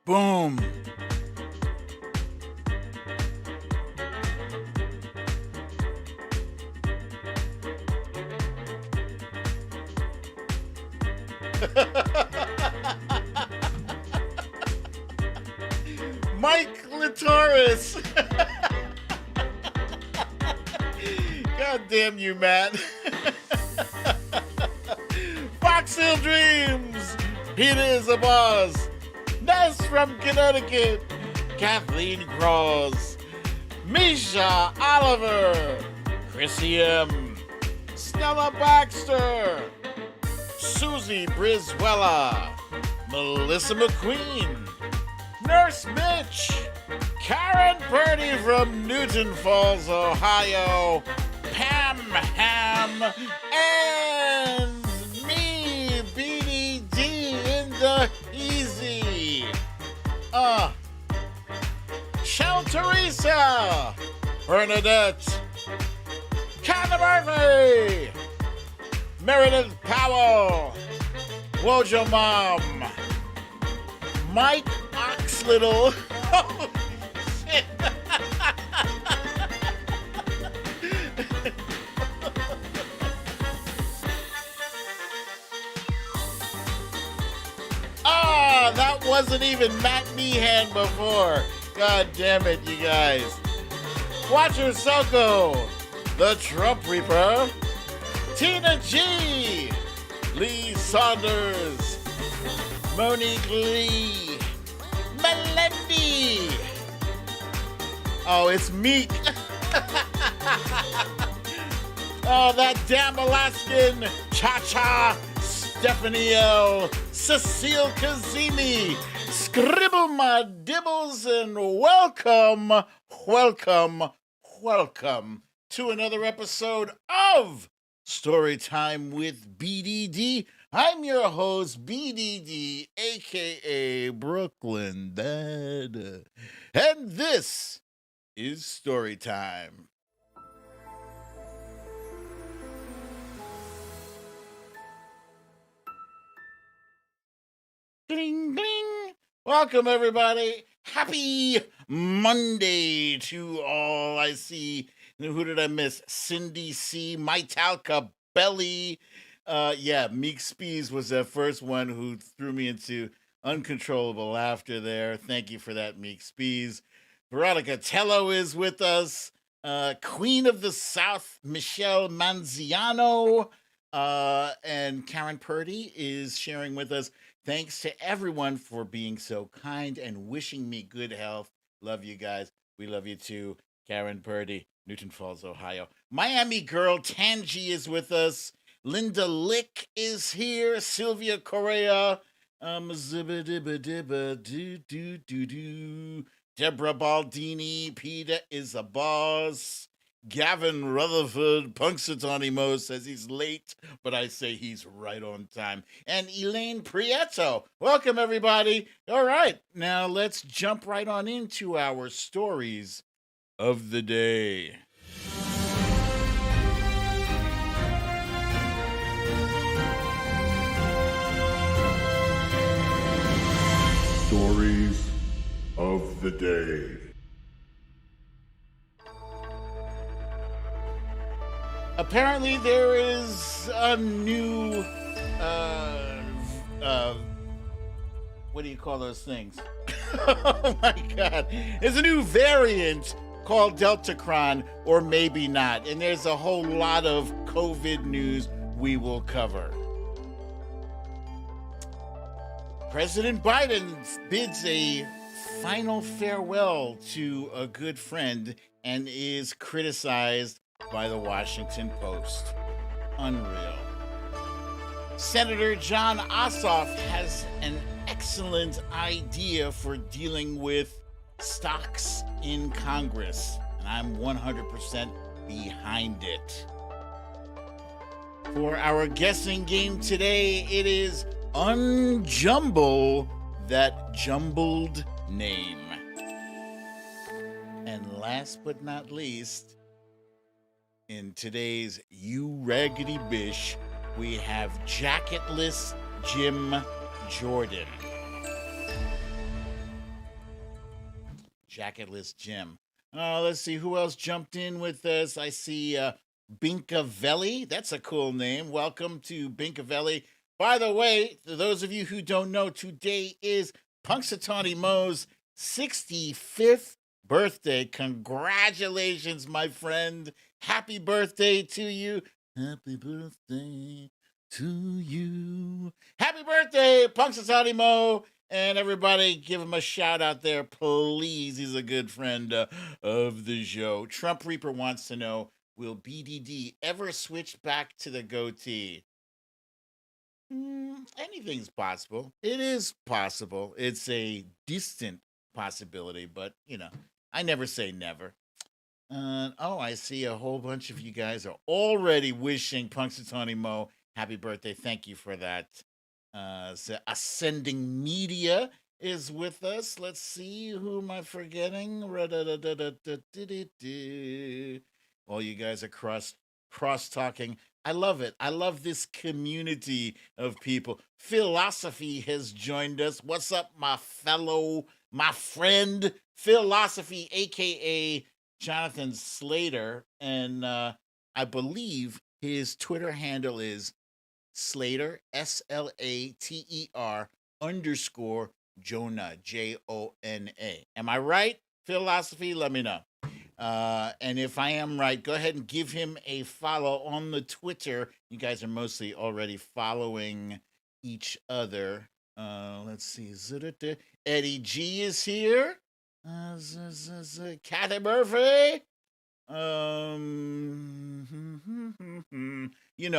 Boom. Mike Latoris. God damn you, Matt. Fox Hill Dreams. Peter is a boss. Ness from Connecticut. Kathleen Cross. Misha Oliver. Chrissy M. Stella Baxter. Susie Brizuela. Melissa McQueen. Nurse Mitch, Karen Purdy from Newton Falls, Ohio, Pam Ham, and me, BDD in the Easy. Shell Teresa, Bernadette, Canna Murphy, Meredith Powell, Wojo Mom, Mike Oxlittle. Oh, shit. That wasn't even Matt Meehan before. God damn it, you guys. Watcher Soko, the Trump Reaper, Tina G, Lee Saunders, Monique Lee, Melendi. Oh, it's Meek. Oh, that damn Alaskan. Cha-Cha, Stephanie L, Cecile Kazimi, Scribble My Dibbles, and welcome to another episode of Storytime with BDD. I'm your host, BDD, a.k.a. BrooklynDad, and this is Storytime. Gling, gling. Welcome, everybody. Happy Monday to all. I see, who did I miss? Cindy C, Maitalka Belly. Meek Spees was the first one who threw me into uncontrollable laughter there. Thank you for that, Meek Spees. Veronica Tello is with us. Queen of the South, Michelle Manziano. And Karen Purdy is sharing with us. Thanks to everyone for being so kind and wishing me good health. Love you guys. We love you too. Karen Purdy, Newton Falls, Ohio. Miami girl Tangi is with us. Linda Lick is here. Sylvia Correa. Deborah Baldini. Peter is a boss. Gavin Rutherford, Punxsutawney Mo, says he's late, but I say he's right on time. And Elaine Prieto. Welcome, everybody. All right, now let's jump right on into our stories of the day. Stories of the day. Apparently there is a new, what do you call those things? Oh my God. There's a new variant called Deltacron, or maybe not. And there's a whole lot of COVID news we will cover. President Biden bids a final farewell to a good friend and is criticized by the Washington Post. Unreal. Senator John Ossoff has an excellent idea for dealing with stocks in Congress, and I'm 100% behind it. For our guessing game today, it is Unjumble That Jumbled Name. And last but not least, in today's You Raggedy Bish, we have Jacketless Jim Jordan. Jacketless Jim. Let's see who else jumped in with us. I see Binkavelli. That's a cool name. Welcome to Binkavelli. By the way, to those of you who don't know, today is Punxsutawney Moe's 65th birthday. Congratulations, my friend. Happy birthday to you. Happy birthday to you. Happy birthday, Punxsutawney Moe. And everybody give him a shout out there, please. He's a good friend of the show. Trump Reaper wants to know, will BDD ever switch back to the goatee? Anything's possible. It is possible. It's a distant possibility, but, I never say never. I see a whole bunch of you guys are already wishing Punxsutawney Moe happy birthday. Thank you for that. So Ascending Media is with us. Let's see, who am I forgetting? All you guys are cross talking. I love it. I love this community of people. Philosophy has joined us. What's up, my friend? Philosophy, aka Jonathan Slater, and I believe his Twitter handle is Slater, SLATER _ Jonah, JONA. Am I right? Philosophy, let me know. And if I am right, go ahead and give him a follow on the Twitter. You guys are mostly already following each other. Let's see. Eddie G is here. Kathy Murphy.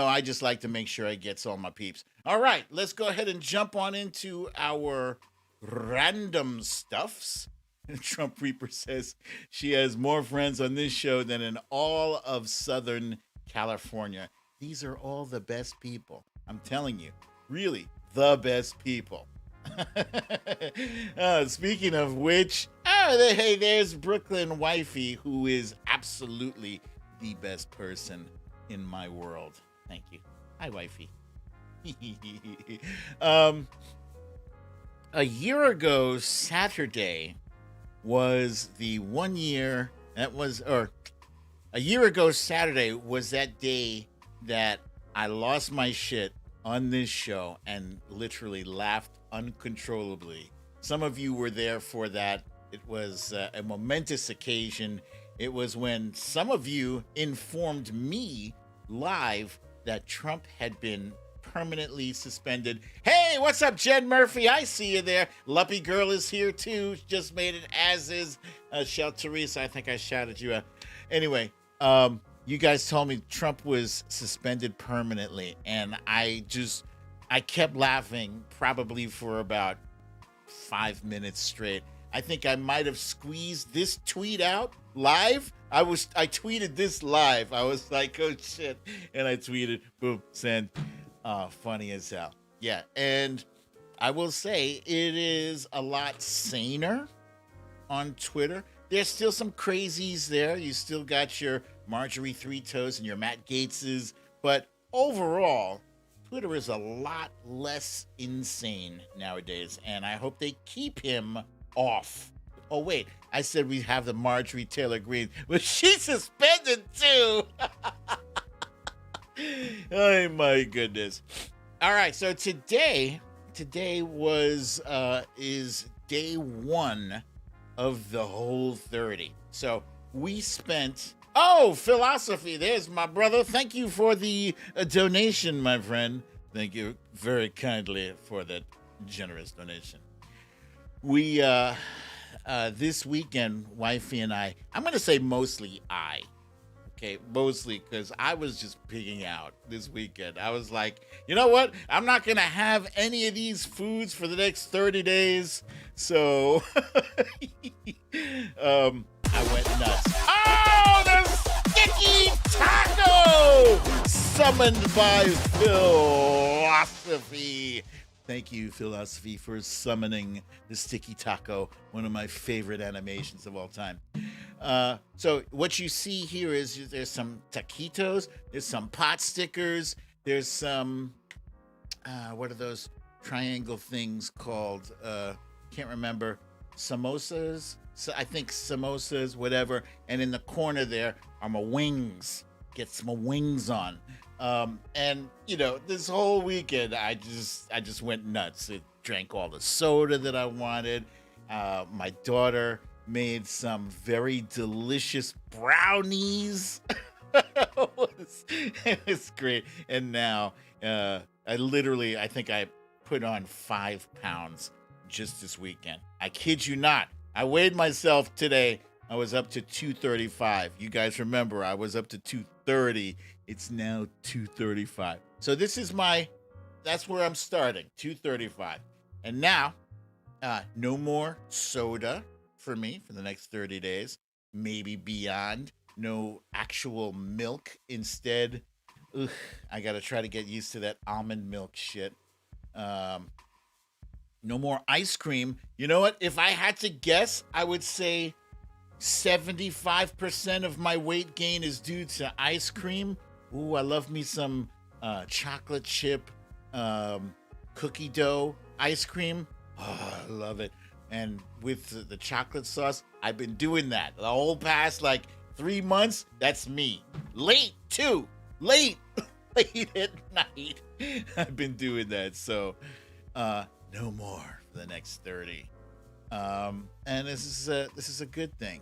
I just like to make sure I gets all my peeps. All right, let's go ahead and jump on into our random stuffs. Trump Reaper says she has more friends on this show than in all of Southern California. These are all the best people. I'm telling you, really, the best people. Speaking of which, there's Brooklyn Wifey, who is absolutely the best person in my world. Thank you. Hi, Wifey. A year ago Saturday was the 1 year a year ago Saturday was that day that I lost my shit on this show and literally laughed uncontrollably. Some of you were there for that. It was a momentous occasion. It was when some of you informed me live that Trump had been permanently suspended. Hey, what's up, Jen Murphy? I see you there. Luppy Girl is here too. Just made it, as is Shell Teresa. I think I shouted you out. Anyway, you guys told me Trump was suspended permanently, and I kept laughing probably for about 5 minutes straight. I think I might have squeezed this tweet out live. I tweeted this live. I was like, oh shit. And I tweeted, boom, send. Funny as hell. Yeah. And I will say it is a lot saner on Twitter. There's still some crazies there. You still got your Marjorie Three Toes and your Matt Gaetzes. But overall, Twitter is a lot less insane nowadays. And I hope they keep him off. Oh, wait. I said we have the Marjorie Taylor Greene. Well, she's suspended too. Oh, my goodness. All right. So today is day one of the whole 30. So we spent... Oh, Philosophy. There's my brother. Thank you for the donation, my friend. Thank you very kindly for that generous donation. We, this weekend, Wifey and I'm going to say mostly okay, mostly because I was just pigging out this weekend. I was like, you know what? I'm not going to have any of these foods for the next 30 days. So I went nuts. Oh, the sticky taco summoned by Philosophy. Thank you, Philosophy, for summoning the sticky taco, one of my favorite animations of all time. So what you see here is there's some taquitos, there's some pot stickers, there's some, what are those triangle things called? Can't remember. samosas. So I think samosas, whatever. And in the corner there are my wings. Get some wings on. And this whole weekend I just went nuts. It drank all the soda that I wanted. My daughter made some very delicious brownies. It was great. And now I think I put on 5 pounds just this weekend. I kid you not. I weighed myself today. I was up to 235. You guys remember I was up to 230. It's now 235. So that's where I'm starting, 235. And now, no more soda for me for the next 30 days, maybe beyond. No actual milk. Instead, I got to try to get used to that almond milk shit. No more ice cream. You know what? If I had to guess, I would say 75% of my weight gain is due to ice cream. Ooh, I love me some chocolate chip cookie dough ice cream. Oh, I love it. And with the chocolate sauce, I've been doing that the whole past 3 months. That's me. Late too. Late at night. I've been doing that. So no more for the next 30. And this is a good thing.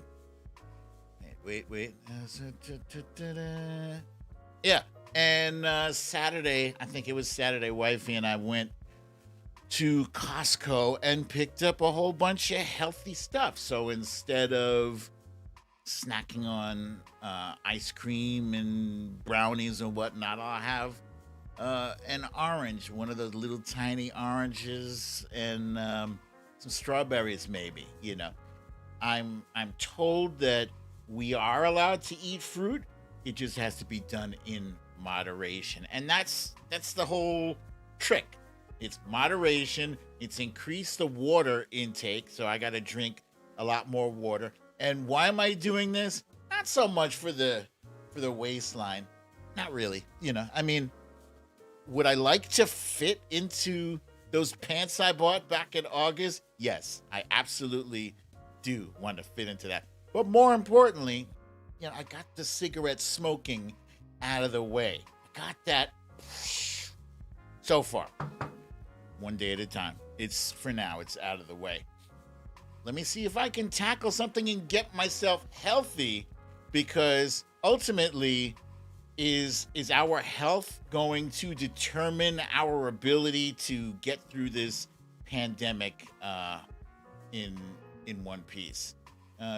Wait. Yeah. And Saturday, I think it was Saturday, wifey and I went to Costco and picked up a whole bunch of healthy stuff. So instead of snacking on ice cream and brownies and whatnot, I'll have an orange, one of those little tiny oranges, and some strawberries, maybe. I'm told that we are allowed to eat fruit. It just has to be done in moderation, and that's the whole trick. It's moderation. It's increase the water intake, so I got to drink a lot more water. And why am I doing this? Not so much for the waistline. Not really. I mean, would I like to fit into those pants I bought back in August? Yes, I absolutely do want to fit into that. But more importantly, I got the cigarette smoking out of the way. I got that so far. One day at a time. For now, it's out of the way. Let me see if I can tackle something and get myself healthy, because ultimately, is our health going to determine our ability to get through this pandemic in one piece?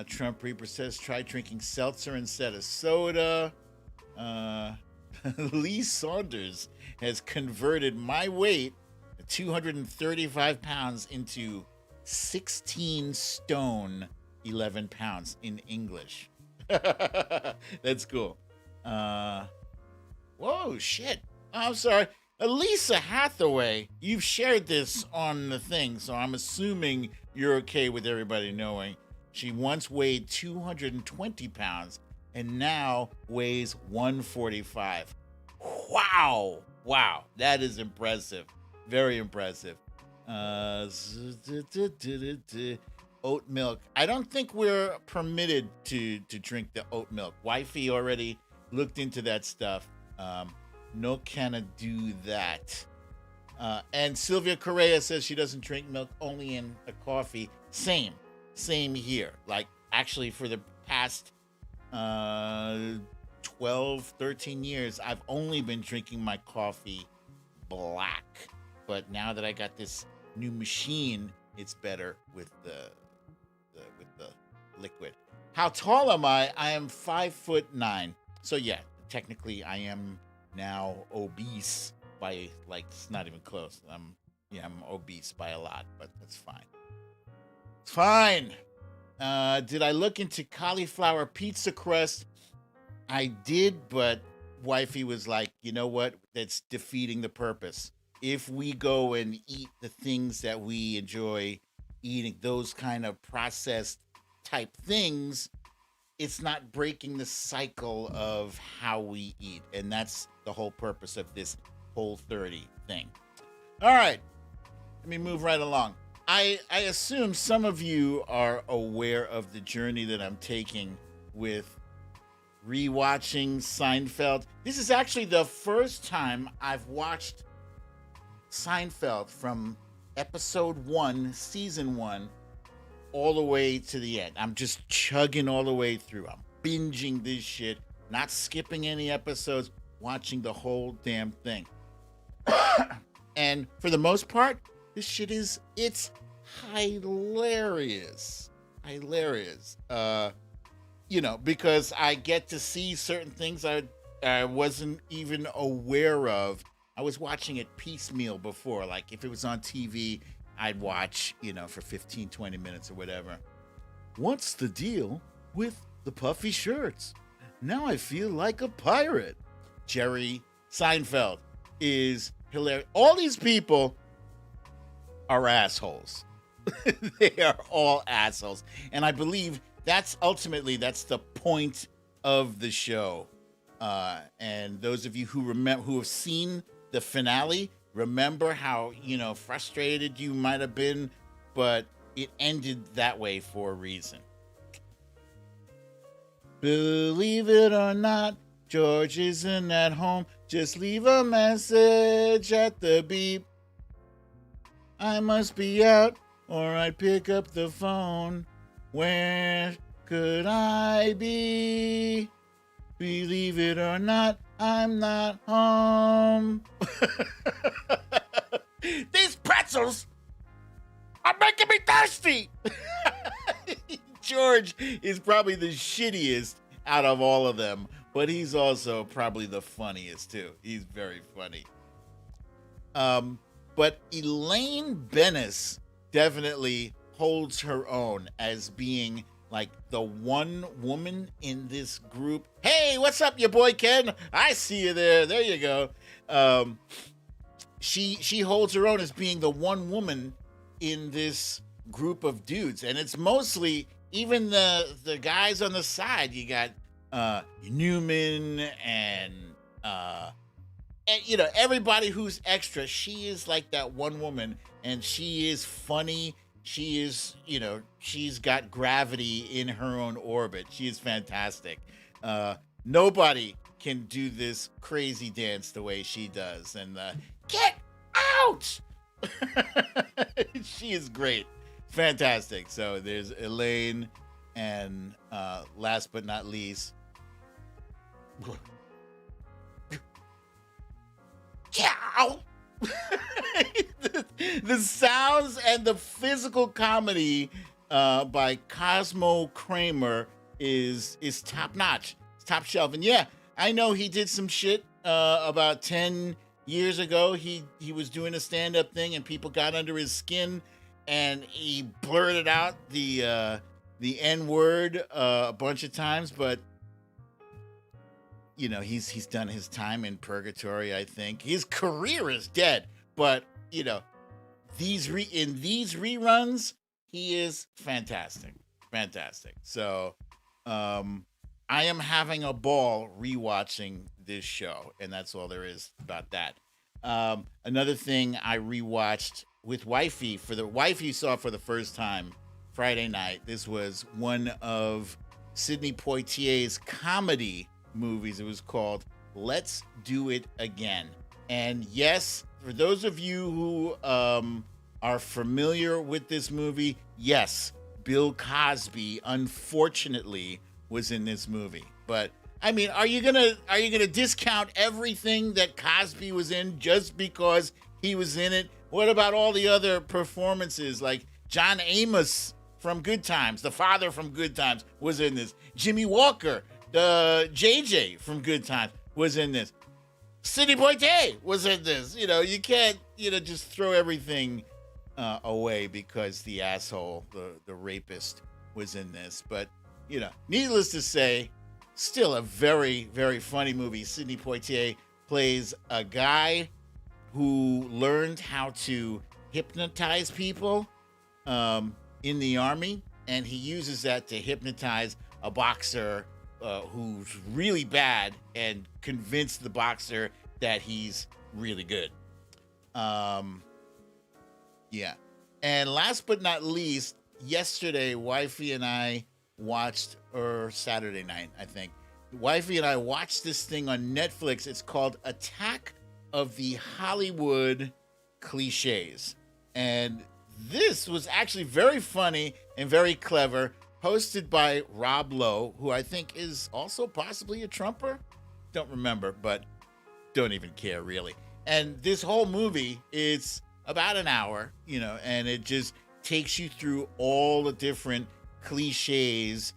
Trump Reaper says, try drinking seltzer instead of soda. Lee Saunders has converted my weight, 235 pounds, into 16 stone, 11 pounds in English. That's cool. Whoa, shit. I'm sorry. Elisa Hathaway, you've shared this on the thing, so I'm assuming you're okay with everybody knowing. She once weighed 220 pounds and now weighs 145. Wow. That is impressive. Very impressive. Oat milk. I don't think we're permitted to drink the oat milk. Wifey already looked into that stuff. No can do that. And Sylvia Correa says she doesn't drink milk, only in a coffee. Same here. Actually, for the past 12, 13 years, I've only been drinking my coffee black. But now that I got this new machine, it's better with the liquid. How tall am I? I am 5'9". So yeah, technically I am now obese by it's not even close. I'm obese by a lot, but that's fine. It's fine. Did I look into cauliflower pizza crust? I did, but wifey was like, you know what? That's defeating the purpose. If we go and eat the things that we enjoy eating, those kind of processed type things, it's not breaking the cycle of how we eat. And that's the whole purpose of this Whole 30 thing. All right. Let me move right along. I assume some of you are aware of the journey that I'm taking with rewatching Seinfeld. This is actually the first time I've watched Seinfeld from episode 1, season 1, all the way to the end. I'm just chugging all the way through. I'm binging this shit, not skipping any episodes, watching the whole damn thing. And for the most part, this shit it's hilarious. Hilarious. Because I get to see certain things I wasn't even aware of. I was watching it piecemeal before. Like if it was on TV, I'd watch, for 15, 20 minutes or whatever. What's the deal with the puffy shirts? Now I feel like a pirate. Jerry Seinfeld is hilarious. All these people are assholes. They are all assholes. And I believe that's the point of the show. And those of you who have seen the finale, remember how, frustrated you might have been, but it ended that way for a reason. Believe it or not, George isn't at home. Just leave a message at the beep. I must be out, or I'd pick up the phone. Where could I be? Believe it or not, I'm not home. These pretzels are making me thirsty. George is probably the shittiest out of all of them, but he's also probably the funniest too. He's very funny. But Elaine Bennis definitely holds her own as being like the one woman in this group. Hey, what's up, your boy Ken? I see you there. There you go. She holds her own as being the one woman in this group of dudes, and it's mostly even the guys on the side. You got Newman and everybody who's extra. She is like that one woman, and she is funny. She is, she's got gravity in her own orbit. She is fantastic. Nobody can do this crazy dance the way she does. And get out! She is great. Fantastic. So there's Elaine, and last but not least, Cow! the sounds and the physical comedy by Cosmo Kramer is top notch. It's top shelf. And yeah, I know he did some shit about 10 years ago. He was doing a stand-up thing and people got under his skin and he blurted out the N-word a bunch of times, but he's done his time in purgatory, I think. His career is dead, but in these reruns, he is fantastic. Fantastic. So I am having a ball rewatching this show, and that's all there is about that. Another thing I rewatched with wifey saw for the first time Friday night. This was one of Sidney Poitier's comedy movies. It was called Let's Do It Again. And yes, for those of you who are familiar with this movie, yes, Bill Cosby unfortunately was in this movie. But I mean, are you gonna discount everything that Cosby was in just because he was in it? What about all the other performances, like John Amos from Good Times, the father from Good Times, was in this. Jimmy Walker, the JJ from Good Times, was in this. Sidney Poitier was in this. You can't, just throw everything away because the asshole, the rapist, was in this. But, needless to say, still a very, very funny movie. Sidney Poitier plays a guy who learned how to hypnotize people in the army, and he uses that to hypnotize a boxer who's really bad and convince the boxer that he's really good. Yeah. And last but not least, yesterday, Wifey and I watched, or Saturday night, I think, Wifey and I watched this thing on Netflix. It's called Attack of the Hollywood Cliches. And this was actually very funny and very clever, hosted by Rob Lowe, who I think is also possibly a Trumper. Don't remember, but don't even care really. And this whole movie is about an hour, and it just takes you through all the different cliches,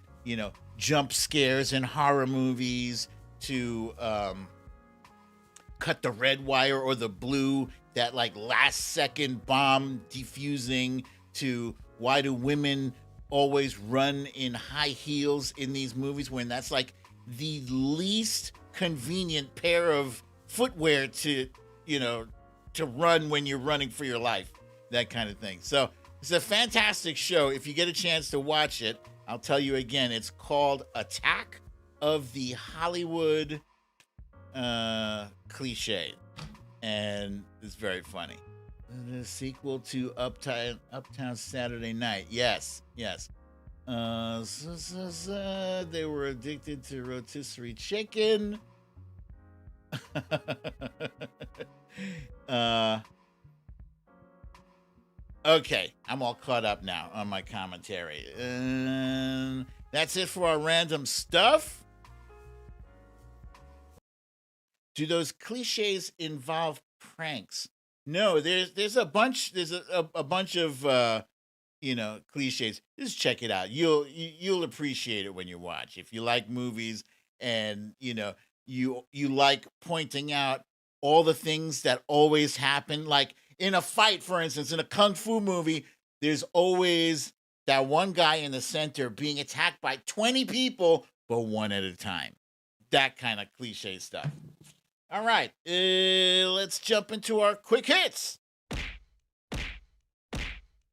jump scares in horror movies, to cut the red wire or the blue, that like last second bomb defusing, to why do women always run in high heels in these movies when that's like the least convenient pair of footwear to run when you're running for your life, that kind of thing. So it's a fantastic show. If you get a chance to watch it, I'll tell you again, it's called Attack of the Hollywood Cliche, and it's very funny. The sequel to Uptown Saturday Night. Yes. They were addicted to rotisserie chicken. Okay, I'm all caught up now on my commentary. That's it for our random stuff. Do those cliches involve pranks? No, there's a bunch. There's a bunch of cliches. Just check it out. You'll appreciate it when you watch. If you like movies and you like pointing out all the things that always happen, like in a fight, for instance, in a kung fu movie, there's always that one guy in the center being attacked by 20 people, but one at a time. That kind of cliche stuff. All right, let's jump into our quick hits.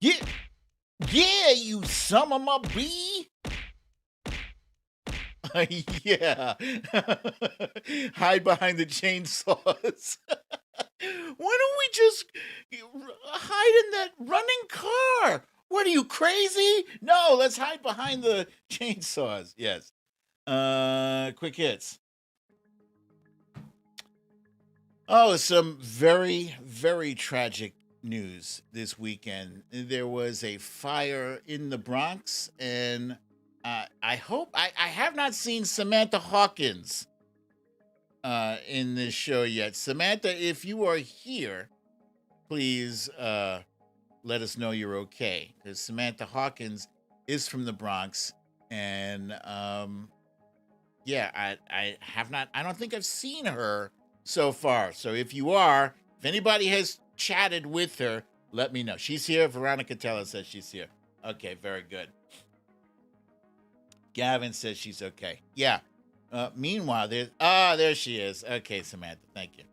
Yeah, you son of a bee. Yeah. Hide behind the chainsaws. Why don't we just hide in that running car? What are you, crazy? No, let's hide behind the chainsaws. Yes. Quick hits. Oh, some very, very tragic news this weekend. There was a fire in the Bronx, and I hope I have not seen Samantha Hawkins in this show yet. Samantha, if you are here, please let us know you're okay, because Samantha Hawkins is from the Bronx, and I have not. I don't think I've seen her so far. So if anybody has chatted with her, let me know. She's here. Veronica Teller says she's here. Okay, very good. Gavin says she's okay. Yeah. Meanwhile, there she is. Okay, Samantha, thank you.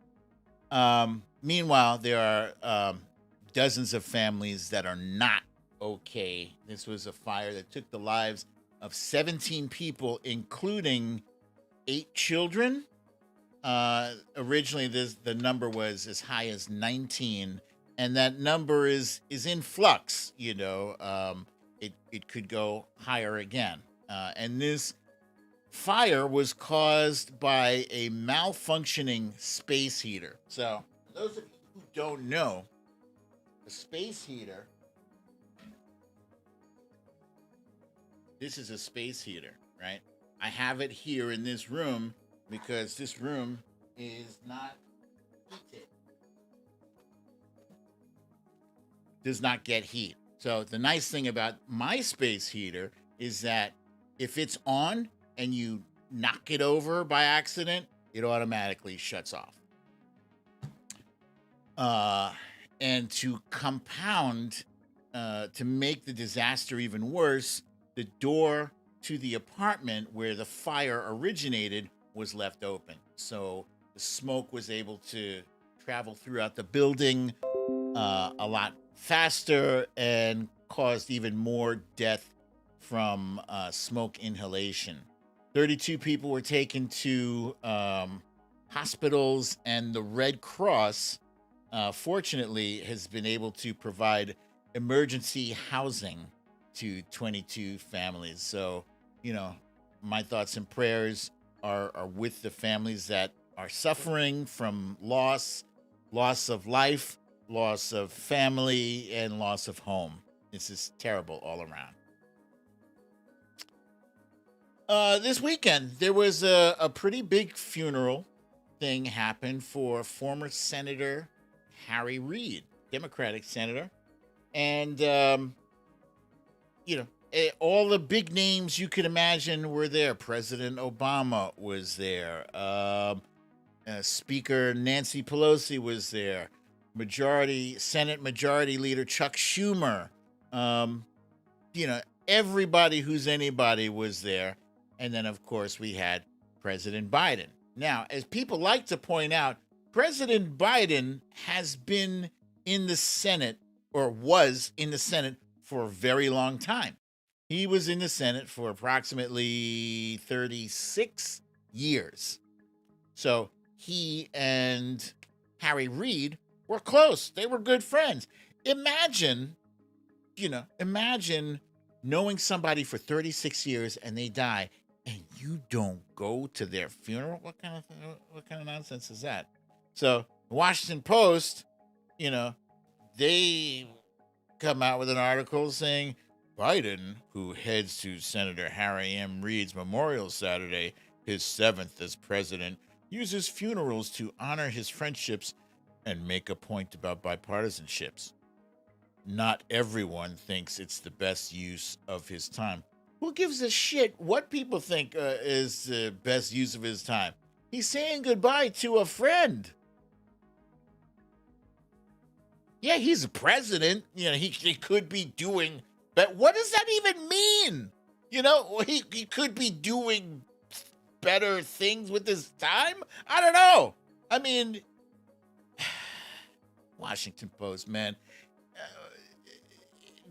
Meanwhile, there are dozens of families that are not okay. This was a fire that took the lives of 17 people, including 8 children. Originally, the number was as high as 19, and that number is in flux. It could go higher again. And this fire was caused by a malfunctioning space heater. So, for those of you who don't know, a space heater. This is a space heater, right? I have it here in this room because this room is not heated. Does not get heat. So the nice thing about my space heater is that if it's on and you knock it over by accident, it automatically shuts off. And to compound, to make the disaster even worse, the door to the apartment where the fire originated was left open. So the smoke was able to travel throughout the building a lot faster and caused even more death from smoke inhalation. 32 people were taken to hospitals, and the Red Cross, fortunately, has been able to provide emergency housing to 22 families. So, my thoughts and prayers are with the families that are suffering from loss of life, loss of family, and loss of home. This is terrible all around. This weekend, there was a pretty big funeral thing happened for former Senator Harry Reid, Democratic senator. And, all the big names you could imagine were there. President Obama was there. Speaker Nancy Pelosi was there. Senate Majority Leader Chuck Schumer. Everybody who's anybody was there. And then, of course, we had President Biden. Now, as people like to point out, President Biden has been in the Senate, or was in the Senate, for a very long time. He was in the Senate for approximately 36 years. So he and Harry Reid were close. They were good friends. Imagine knowing somebody for 36 years and they die and you don't go to their funeral. What kind of nonsense is that? So the Washington Post, they come out with an article saying Biden, who heads to Senator Harry M. Reid's memorial Saturday, his 7th as president, uses funerals to honor his friendships and make a point about bipartisanships. Not everyone thinks it's the best use of his time. Who gives a shit what people think is the best use of his time? He's saying goodbye to a friend. Yeah, he's a president. He could be doing, but what does that even mean? He could be doing better things with his time. I don't know. I mean, Washington Post, man.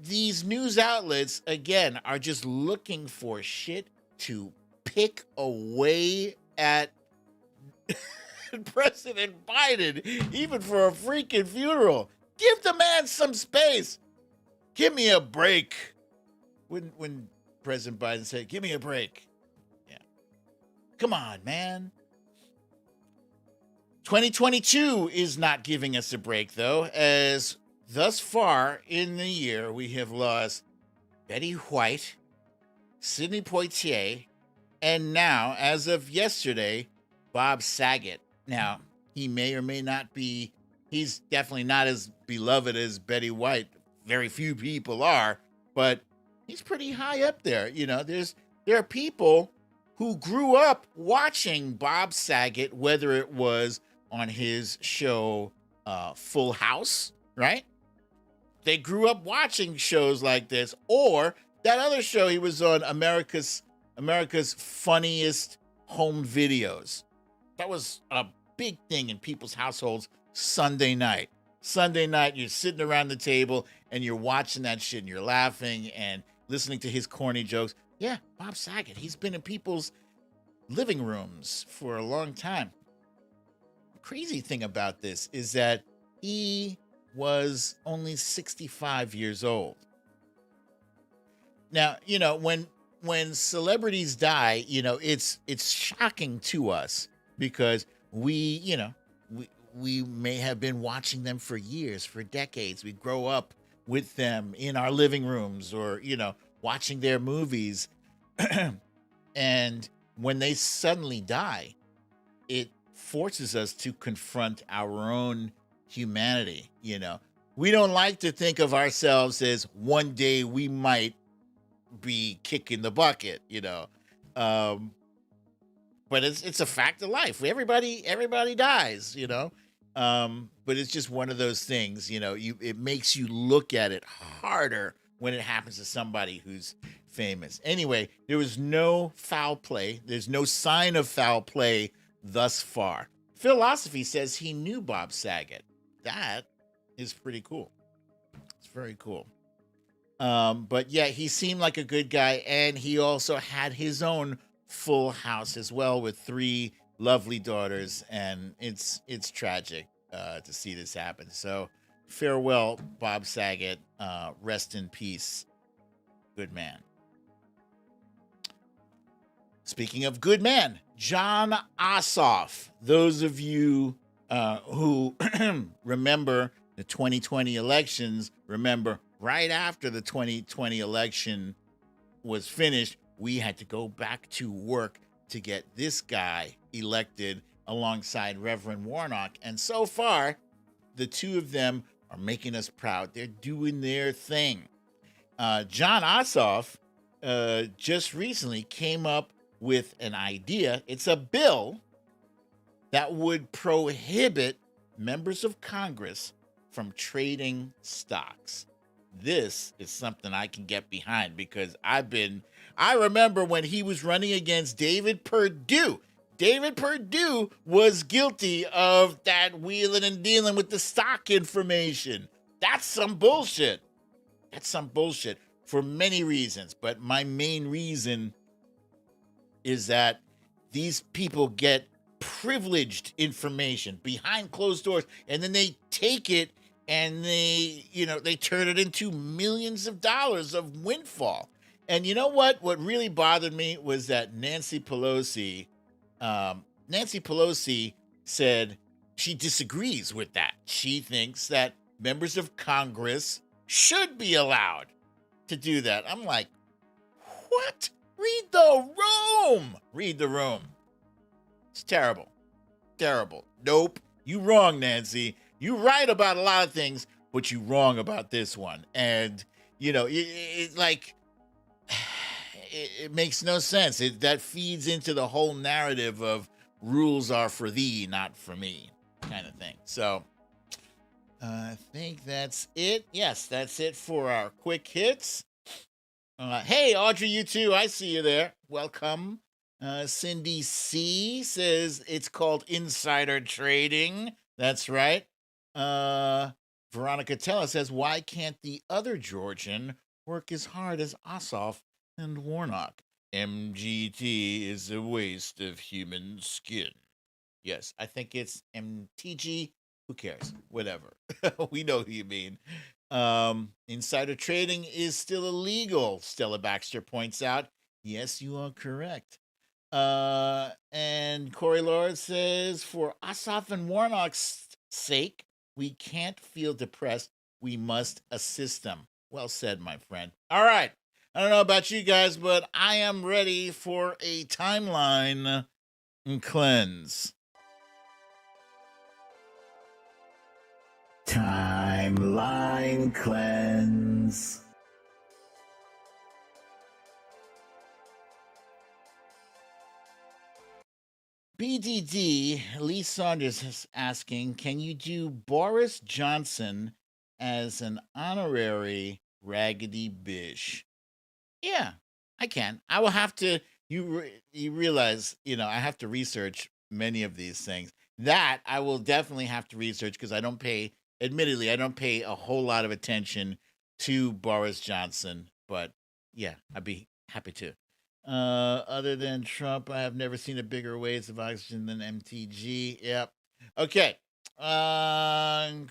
These news outlets, again, are just looking for shit to pick away at President Biden, even for a freaking funeral. Give the man some space. Give me a break. When President Biden said, give me a break. Yeah. Come on, man. 2022 is not giving us a break, though, as thus far in the year, we have lost Betty White, Sidney Poitier, and now, as of yesterday, Bob Saget. Now, he may or may not be, he's definitely not as beloved as Betty White. Very few people are, but he's pretty high up there. There are people who grew up watching Bob Saget, whether it was on his show Full House, right? They grew up watching shows like this, or that other show he was on, America's Funniest Home Videos. That was a big thing in people's households Sunday night. Sunday night, you're sitting around the table and you're watching that shit and you're laughing and listening to his corny jokes. Yeah, Bob Saget, he's been in people's living rooms for a long time. The crazy thing about this is that he was only 65 years old. Now, when celebrities die, it's shocking to us because we may have been watching them for years, for decades. We grow up with them in our living rooms or, watching their movies. And when they suddenly die, it forces us to confront our own humanity. We don't like to think of ourselves as one day we might be kicking the bucket, but it's a fact of life. Everybody dies, but it's just one of those things, it makes you look at it harder when it happens to somebody who's famous. Anyway, there was no foul play. There's no sign of foul play thus far. Philosophy says he knew Bob Saget. That is pretty cool. It's very cool. But yeah, he seemed like a good guy, and he also had his own full house as well with 3 lovely daughters, and it's tragic to see this happen. So farewell, Bob Saget. Rest in peace. Good man. Speaking of good man, John Ossoff. Those of you who remember the 2020 elections, remember right after the 2020 election was finished, we had to go back to work to get this guy elected alongside Reverend Warnock. And so far, the two of them are making us proud. They're doing their thing. John Ossoff just recently came up with an idea. It's a bill that would prohibit members of Congress from trading stocks. This is something I can get behind because I remember when he was running against David Perdue. David Perdue was guilty of that wheeling and dealing with the stock information. That's some bullshit. That's some bullshit for many reasons. But my main reason is that these people get privileged information behind closed doors, and then they take it and they turn it into millions of dollars of windfall. And you know what? What really bothered me was that Nancy Pelosi said she disagrees with that. She thinks that members of Congress should be allowed to do that. I'm like, what? Read the room. Read the room. It's terrible. Terrible. Nope. You wrong, Nancy. You right about a lot of things, but you wrong about this one. And, it makes no sense. That feeds into the whole narrative of rules are for thee, not for me kind of thing. So I think that's it. Yes, that's it for our quick hits. Hey, Audrey, you too. I see you there. Welcome. Cindy C says it's called insider trading. That's right. Veronica Tella says, why can't the other Georgian work as hard as Ossoff and Warnock? MGT is a waste of human skin. Yes, I think it's MTG. Who cares? Whatever. We know who you mean. Insider trading is still illegal, Stella Baxter points out. Yes, you are correct. And Corey Lord says, for Ossoff and Warnock's sake, we can't feel depressed. We must assist them. Well said, my friend. All right. I don't know about you guys, but I am ready for a timeline cleanse. Timeline cleanse. BDD, Lee Saunders is asking, can you do Boris Johnson as an honorary Raggedy Bish? Yeah, I can. I will have to, you realize, I have to research many of these things. That I will definitely have to research because admittedly, I don't pay a whole lot of attention to Boris Johnson, but yeah, I'd be happy to. Other than Trump, I have never seen a bigger waste of oxygen than MTG. Yep. Okay. Timeline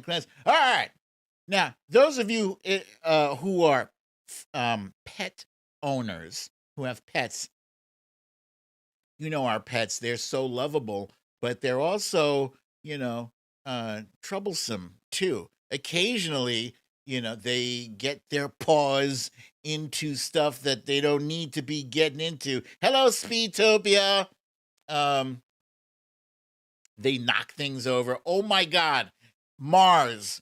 class. All right. Now, those of you who are pet owners, who have pets, our pets, they're so lovable, but they're also, troublesome too. Occasionally, they get their paws into stuff that they don't need to be getting into. Hello, Speedtopia. They knock things over. Oh my God. Mars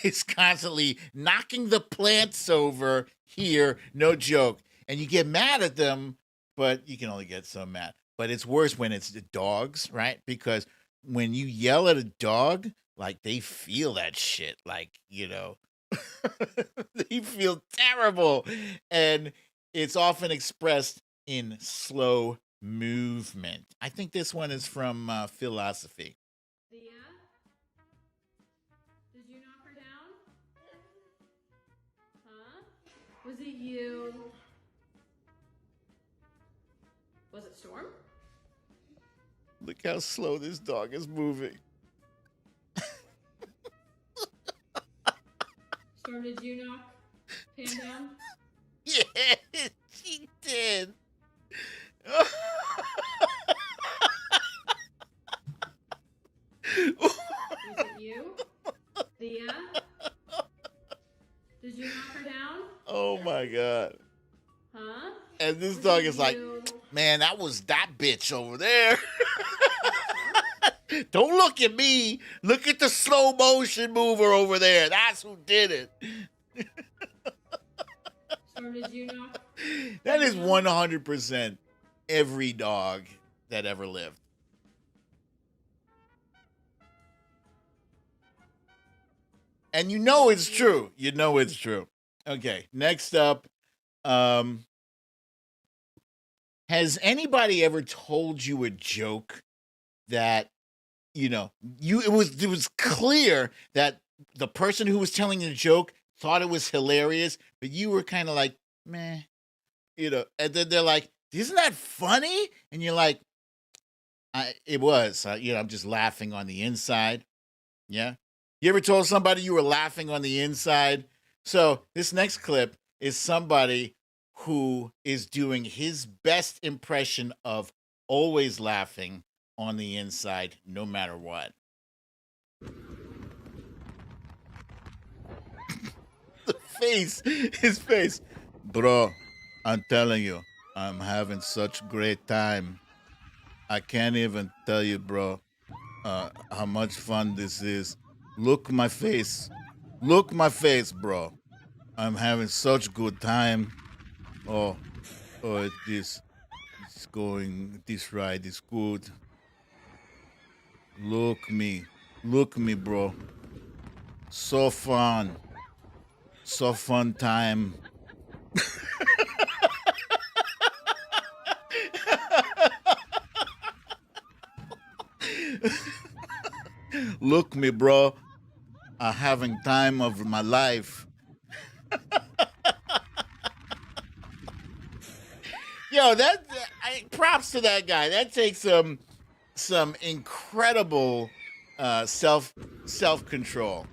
is constantly knocking the plants over here. No joke. And you get mad at them, but you can only get so mad. But it's worse when it's the dogs, right? Because when you yell at a dog, like they feel that shit. Like, they feel terrible. And it's often expressed in slow movement. I think this one is from Philosophy. Thea? Did you knock her down? Huh? Was it you? Was it Storm? Look how slow this dog is moving. Storm, did you knock Pam down? Yeah, she did. Was it you? Thea? Did you knock her down? Oh my God. Huh? And this Was dog it is like, you? man, that was that bitch over there. Storm? Don't look at me. Look at the slow motion mover over there. That's who did it. Storm, did you knock? That is 100% every dog that ever lived. And you know it's true. You know it's true. Okay, next up. Has anybody ever told you a joke that, it was clear that the person who was telling the joke thought it was hilarious, but you were kind of like, meh, and then they're like, isn't that funny? And you're like, it was, I'm just laughing on the inside. Yeah. You ever told somebody you were laughing on the inside? So this next clip is somebody who is doing his best impression of always laughing on the inside, no matter what. His face. Bro, I'm telling you, I'm having such great time. I can't even tell you, bro, how much fun this is. Look my face. Look my face, bro. I'm having such good time. Oh, this ride is good. Look me, bro. So fun time. Look me, bro. I'm having time of my life. Yo, props to that guy. That takes some incredible self control.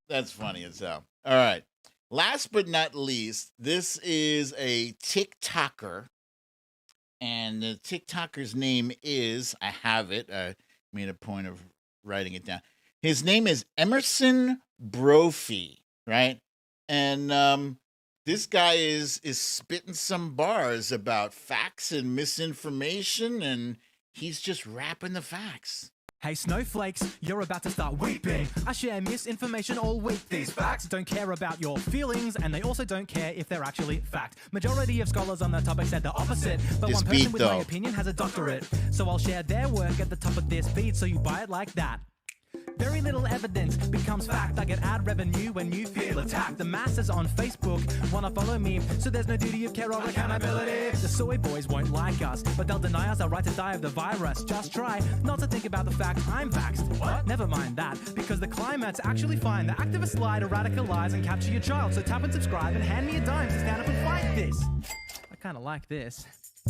That's funny as hell. All right. Last but not least, this is a TikToker, and the TikToker's name is, I have it. I made a point of writing it down. His name is Emerson Brophy, right? And this guy is spitting some bars about facts and misinformation, and he's just rapping the facts. Hey snowflakes, you're about to start weeping. I share misinformation all week. These facts don't care about your feelings, and they also don't care if they're actually fact. Majority of scholars on the topic said the opposite, but This one person beat, with my opinion has a doctorate. So I'll share their work at the top of this beat, so you buy it like that. Very little evidence becomes fact. I get ad revenue when you feel attacked. The masses on Facebook wanna follow me, so there's no duty of care or accountability. The soy boys won't like us, but they'll deny us our right to die of the virus. Just try not to think about the fact I'm vaxxed. What? Never mind that, because the climate's actually fine. The activists lie to radicalize and capture your child. So tap and subscribe and hand me a dime to stand up and fight this. I kinda like this.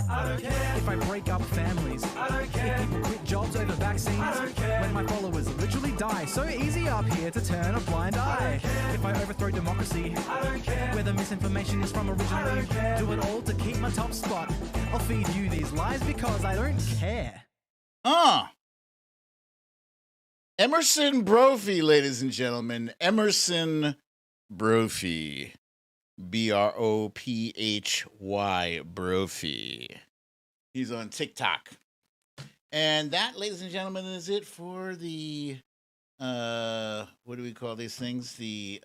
I don't care if I break up families. I don't care if people quit jobs over vaccines. I don't care when my followers literally die. So easy up here to turn a blind eye. If I overthrow democracy. I don't care where the misinformation is from originally. Do it all to keep my top spot. I'll feed you these lies because I don't care. Emerson Brophy, ladies and gentlemen. Emerson Brophy. Brophy, Brophy. He's on TikTok. And that, ladies and gentlemen, is it for the, what do we call these things? The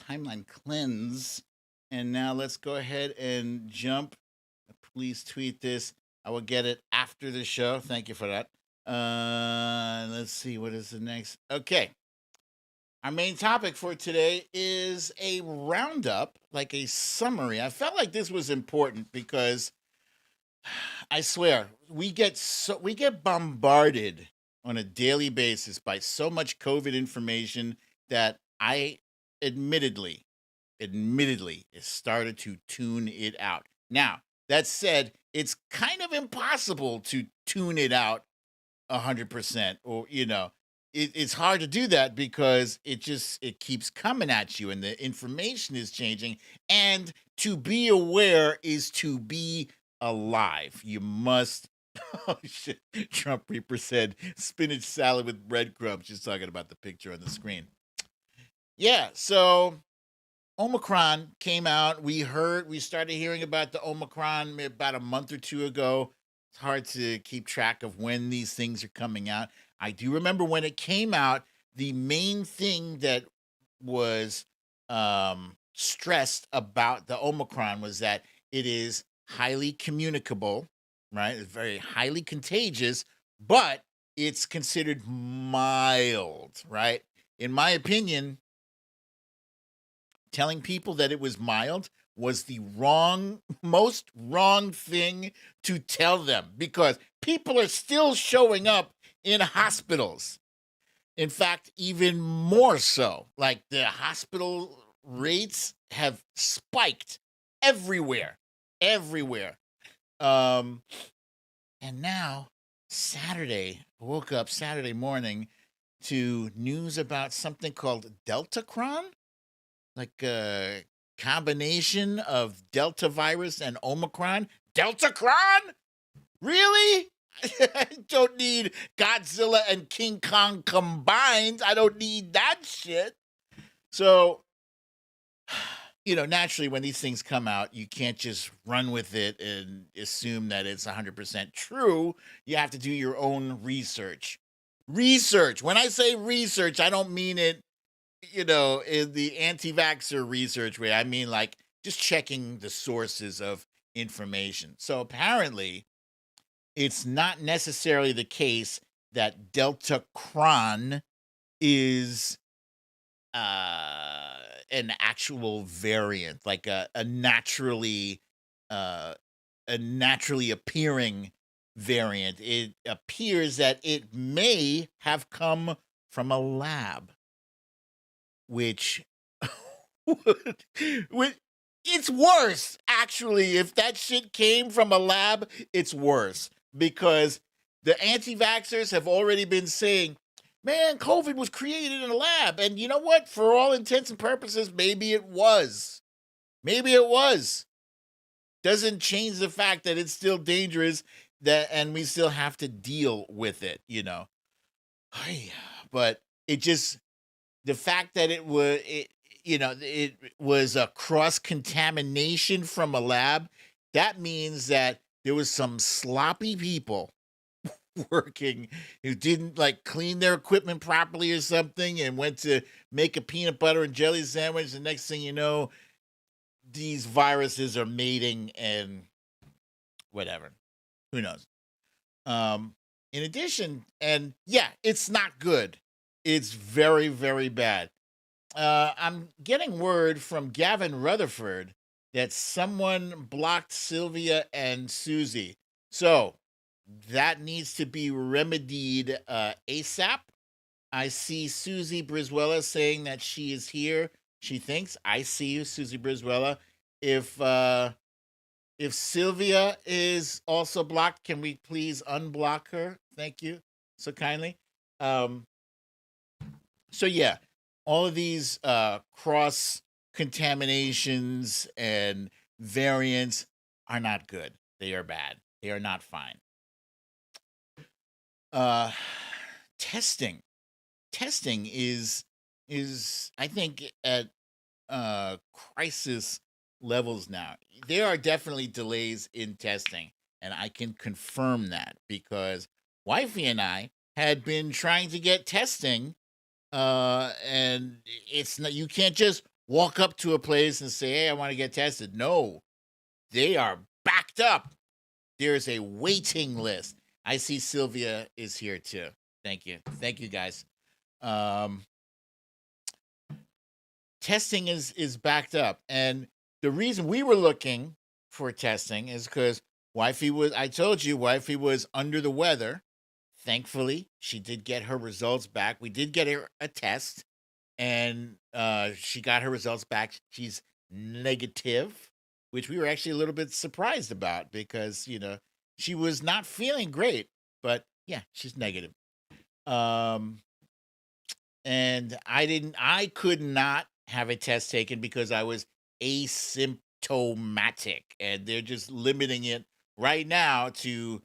timeline cleanse. And now let's go ahead and jump. Please tweet this. I will get it after the show. Thank you for that. Let's see, what is the next? Okay. Our main topic for today is a roundup, like a summary. I felt like this was important because I swear we get bombarded on a daily basis by so much COVID information that I admittedly started to tune it out. Now, that said, it's kind of impossible to tune it out 100%, or it's hard to do that because it keeps coming at you and the information is changing. And to be aware is to be alive. You must. Oh shit! Trump Reaper said spinach salad with breadcrumbs. She's talking about the picture on the screen. Yeah. So Omicron came out. We started hearing about the Omicron about a month or two ago. It's hard to keep track of when these things are coming out. I do remember when it came out, the main thing that was stressed about the Omicron was that it is highly communicable, right? It's very highly contagious, but it's considered mild, right? In my opinion, telling people that it was mild was the most wrong thing to tell them because people are still showing up in hospitals. In fact, even more so. Like the hospital rates have spiked everywhere. And now Saturday, I woke up Saturday morning to news about something called Deltacron, like a combination of Delta virus and Omicron. Deltacron? Really? I don't need Godzilla and King Kong combined. I don't need that shit. So, naturally, when these things come out, you can't just run with it and assume that it's 100% true. You have to do your own research. Research. When I say research, I don't mean it, in the anti-vaxxer research way. I mean, like, just checking the sources of information. So apparently, it's not necessarily the case that Deltacron is an actual variant, like a naturally appearing variant. It appears that it may have come from a lab, which would it's worse, actually. If that shit came from a lab, it's worse because the anti-vaxxers have already been saying, man, COVID was created in a lab. And you know what? For all intents and purposes, maybe it was. Doesn't change the fact that it's still dangerous and we still have to deal with it, But the fact that it was a cross-contamination from a lab, that means that there was some sloppy people working who didn't clean their equipment properly or something and went to make a peanut butter and jelly sandwich. The next thing you know, these viruses are mating and whatever. Who knows? In addition, and yeah, it's not good. It's very, very bad. I'm getting word from Gavin Rutherford that someone blocked Sylvia and Susie. So that needs to be remedied ASAP. I see Susie Brizuela saying that she is here. She thinks. I see you, Susie Brizuela. If Sylvia is also blocked, can we please unblock her? Thank you so kindly. So yeah, all of these cross contaminations and variants are not good. They are bad. They are not fine. Testing is I think at crisis levels now. There are definitely delays in testing, and I can confirm that because Wifey and I had been trying to get testing, and it's not, you can't just walk up to a place and say, hey, I want to get tested. No, they are backed up. There's a waiting list. I see Sylvia is here too. Thank you. Thank you, guys. Testing is backed up. And the reason we were looking for testing is because I told you, Wifey was under the weather. Thankfully, she did get her results back. We did get her a test, and she got her results back. She's negative, which we were actually a little bit surprised about because, she was not feeling great. But yeah, she's negative. and I could not have a test taken because I was asymptomatic, and they're just limiting it right now to,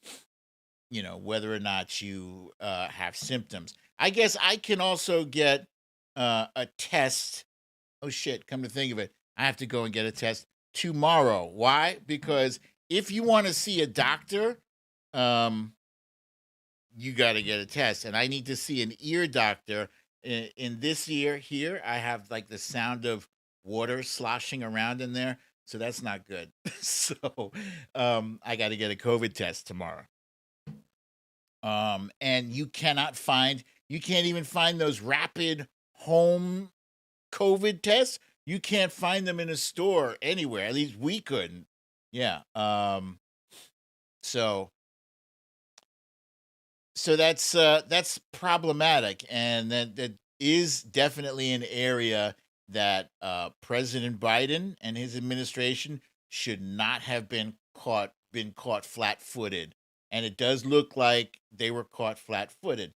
whether or not you have symptoms. I guess I can also get a test. Oh shit, come to think of it, I have to go and get a test tomorrow. Why? Because if you want to see a doctor, um, you got to get a test. And I need to see an ear doctor. In this ear here, I have like the sound of water sloshing around in there. So that's not good. So I got to get a COVID test tomorrow. And you can't even find those rapid home COVID tests. You can't find them in a store anywhere. At least we couldn't. Yeah. So that's problematic, and that is definitely an area that President Biden and his administration should not have been caught flat-footed, and it does look like they were caught flat-footed.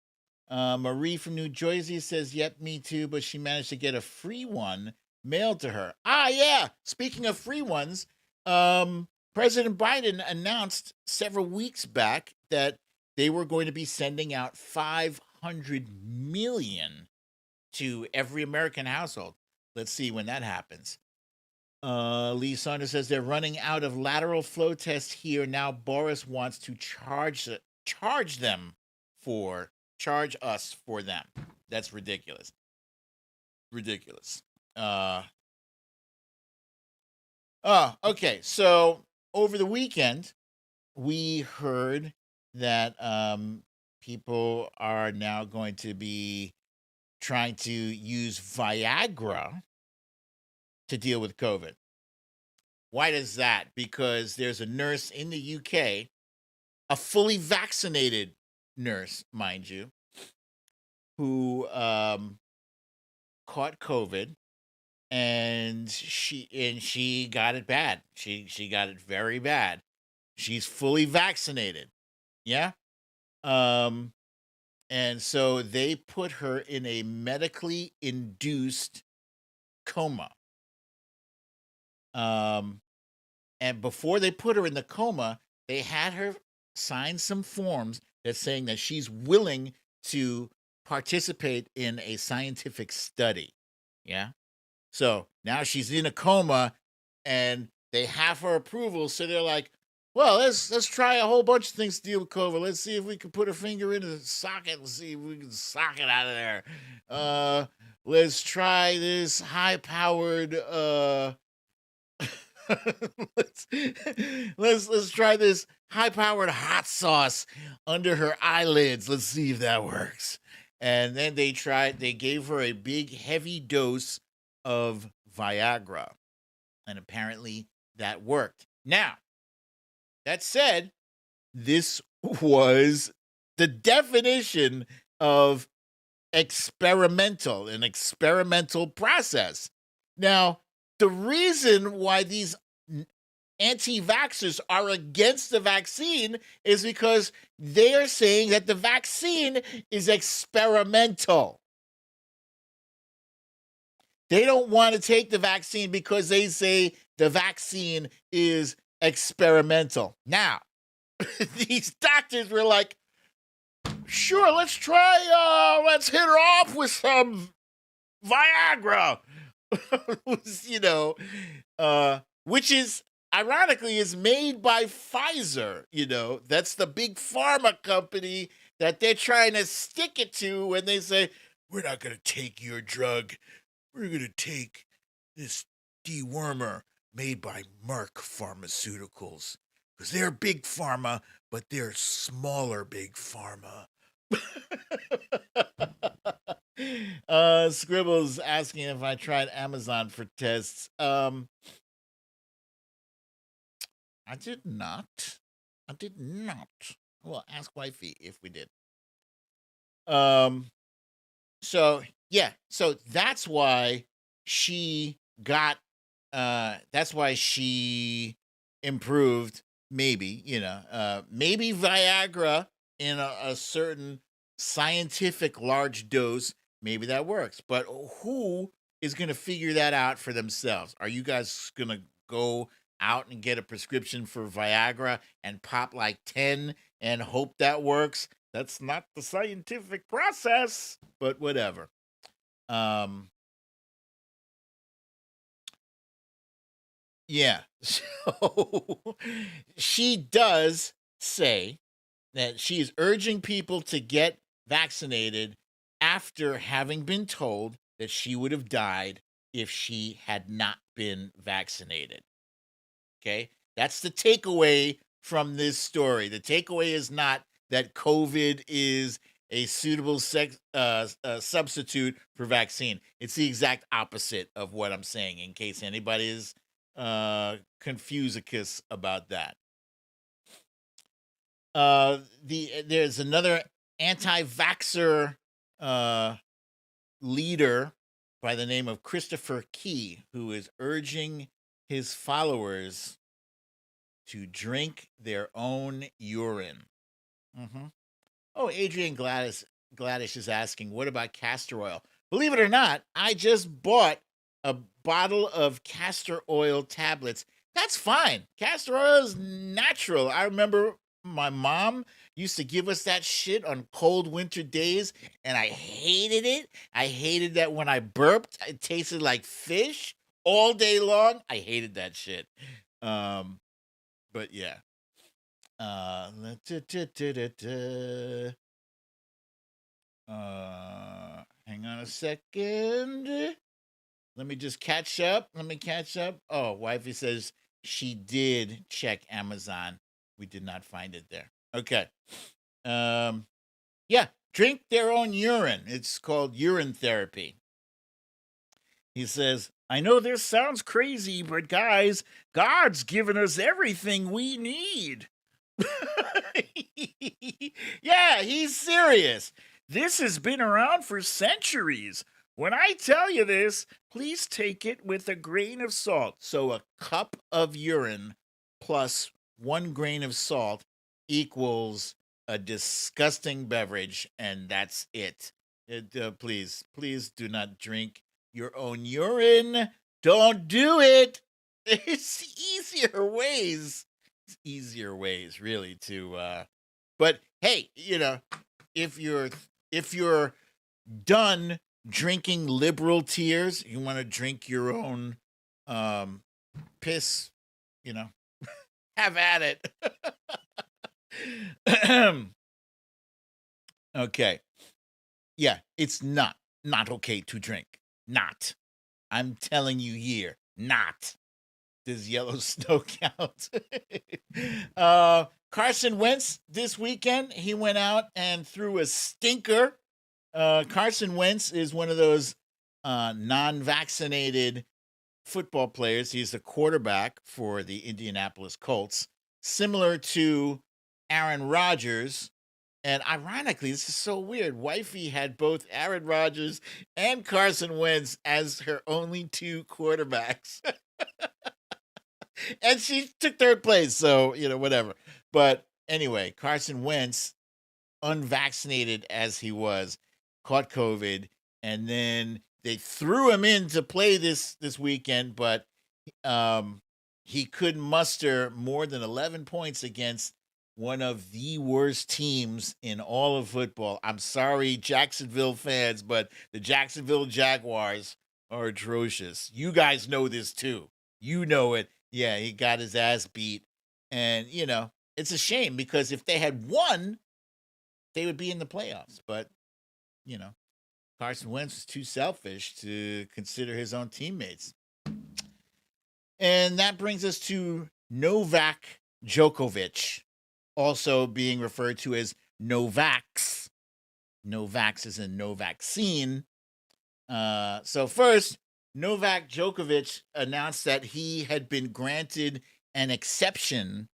Marie from New Jersey says, "Yep, me too," but she managed to get a free one mailed to her. Ah, yeah. Speaking of free ones, President Biden announced several weeks back that they were going to be sending out 500 million to every American household. Let's see when that happens. Lee Saunders says they're running out of lateral flow tests here. Now Boris wants to charge us for them. That's ridiculous. Ridiculous. Okay. So over the weekend, we heard that people are now going to be trying to use Viagra to deal with COVID. Why does that? Because there's a nurse in the UK, a fully vaccinated nurse, mind you, who caught COVID, and she got it bad. She got it very bad. She's fully vaccinated. Yeah. And so they put her in a medically induced coma. And before they put her in the coma, they had her sign some forms that's saying that she's willing to participate in a scientific study. Yeah. So now she's in a coma, and they have her approval. So they're like, well, let's try a whole bunch of things to deal with COVID. Let's see if we can put a finger in the socket and see if we can sock it out of there. Let's try this high-powered let's try this high-powered hot sauce under her eyelids. Let's see if that works. And then they gave her a big heavy dose of Viagra, and apparently that worked. Now, that said, this was the definition of an experimental process. Now, the reason why these anti-vaxxers are against the vaccine is because they are saying that the vaccine is experimental. They don't want to take the vaccine because they say the vaccine is experimental. Now, these doctors were like, sure, let's hit her off with some Viagra. Which is, ironically, is made by Pfizer. That's the big pharma company that they're trying to stick it to when they say, we're not going to take your drug. We're going to take this dewormer made by Merck Pharmaceuticals. Because they're big pharma, but they're smaller big pharma. Scribbles asking if I tried Amazon for tests. I did not. Well, ask wifey if we did. So that's why she got that's why she improved, maybe, maybe Viagra in a certain scientific large dose maybe that works. But who is going to figure that out for themselves? Are you guys going to go out and get a prescription for Viagra and pop like 10 and hope that works? That's not the scientific process, but whatever. Yeah. So she does say that she is urging people to get vaccinated after having been told that she would have died if she had not been vaccinated. Okay. That's the takeaway from this story. The takeaway is not that COVID is a suitable substitute for vaccine. It's the exact opposite of what I'm saying, in case anybody is confusicus about that. There's another anti-vaxxer leader by the name of Christopher Key, who is urging his followers to drink their own urine. Oh, Adrian Gladish is asking, what about castor oil? Believe it or not, I just bought a bottle of castor oil tablets. That's fine. Castor oil is natural. I remember my mom used to give us that shit on cold winter days, and I hated it. I hated that when I burped, it tasted like fish all day long. I hated that shit. But yeah. Hang on a second. Let me just catch up. Oh, wifey says she did check Amazon. We did not find it there. Okay. Yeah, drink their own urine. It's called urine therapy. He says, I know this sounds crazy, but guys, God's given us everything we need. Yeah, he's serious. This has been around for centuries. When I tell you this, please take it with a grain of salt. So a cup of urine plus 1 grain of salt equals a disgusting beverage, and that's it. Please do not drink your own urine. Don't do it. It's easier ways. Really, to but hey, if you're done drinking liberal tears, you want to drink your own piss, have at it. Okay. Yeah, it's not okay to drink. Not. I'm telling you here, not. Does yellow snow count? Carson Wentz this weekend, he went out and threw a stinker. Carson Wentz is one of those non-vaccinated football players. He's the quarterback for the Indianapolis Colts, similar to Aaron Rodgers. And ironically, this is so weird. Wifey had both Aaron Rodgers and Carson Wentz as her only 2 quarterbacks. And she took 3rd place, so, whatever. But anyway, Carson Wentz, unvaccinated as he was, caught COVID, and then they threw him in to play this weekend, but he couldn't muster more than 11 points against one of the worst teams in all of football. I'm sorry, Jacksonville fans, but the Jacksonville Jaguars are atrocious. You guys know this too. You know it. Yeah, he got his ass beat. And, it's a shame because if they had won, they would be in the playoffs. But, Carson Wentz was too selfish to consider his own teammates. And that brings us to Novak Djokovic, also being referred to as Novax. Novax is in no vaccine. So first, Novak Djokovic announced that he had been granted an exemption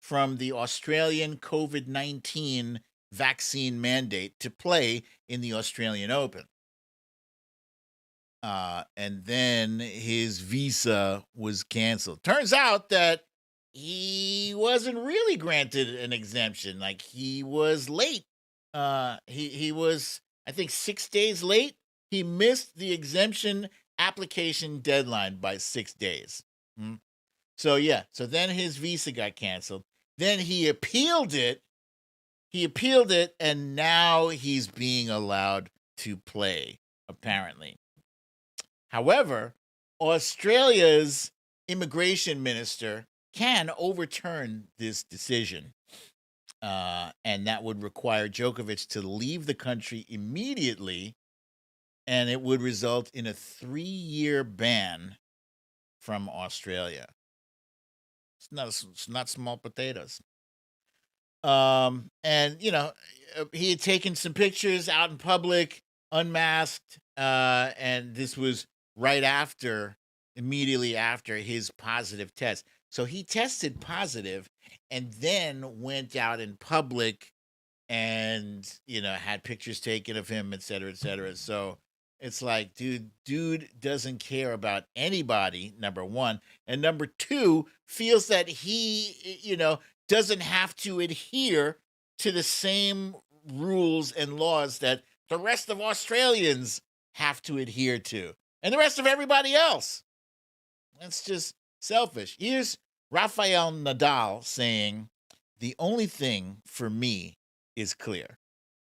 from the Australian COVID-19 vaccine mandate to play in the Australian Open. And then his visa was canceled. Turns out that he wasn't really granted an exemption. Like, he was late. He was I think 6 days late. He missed the exemption application deadline by 6 days. So then his visa got canceled. Then he appealed it. And now he's being allowed to play, apparently. However, Australia's immigration minister can overturn this decision. And that would require Djokovic to leave the country immediately, and it would result in a 3-year ban from Australia. It's not small potatoes. And he had taken some pictures out in public, unmasked, and this was immediately after his positive test. So he tested positive and then went out in public and, had pictures taken of him, et cetera, et cetera. So it's like, dude doesn't care about anybody, number one. And number two, feels that he, doesn't have to adhere to the same rules and laws that the rest of Australians have to adhere to. And the rest of everybody else. That's just selfish. Here's Rafael Nadal saying, "The only thing for me is clear.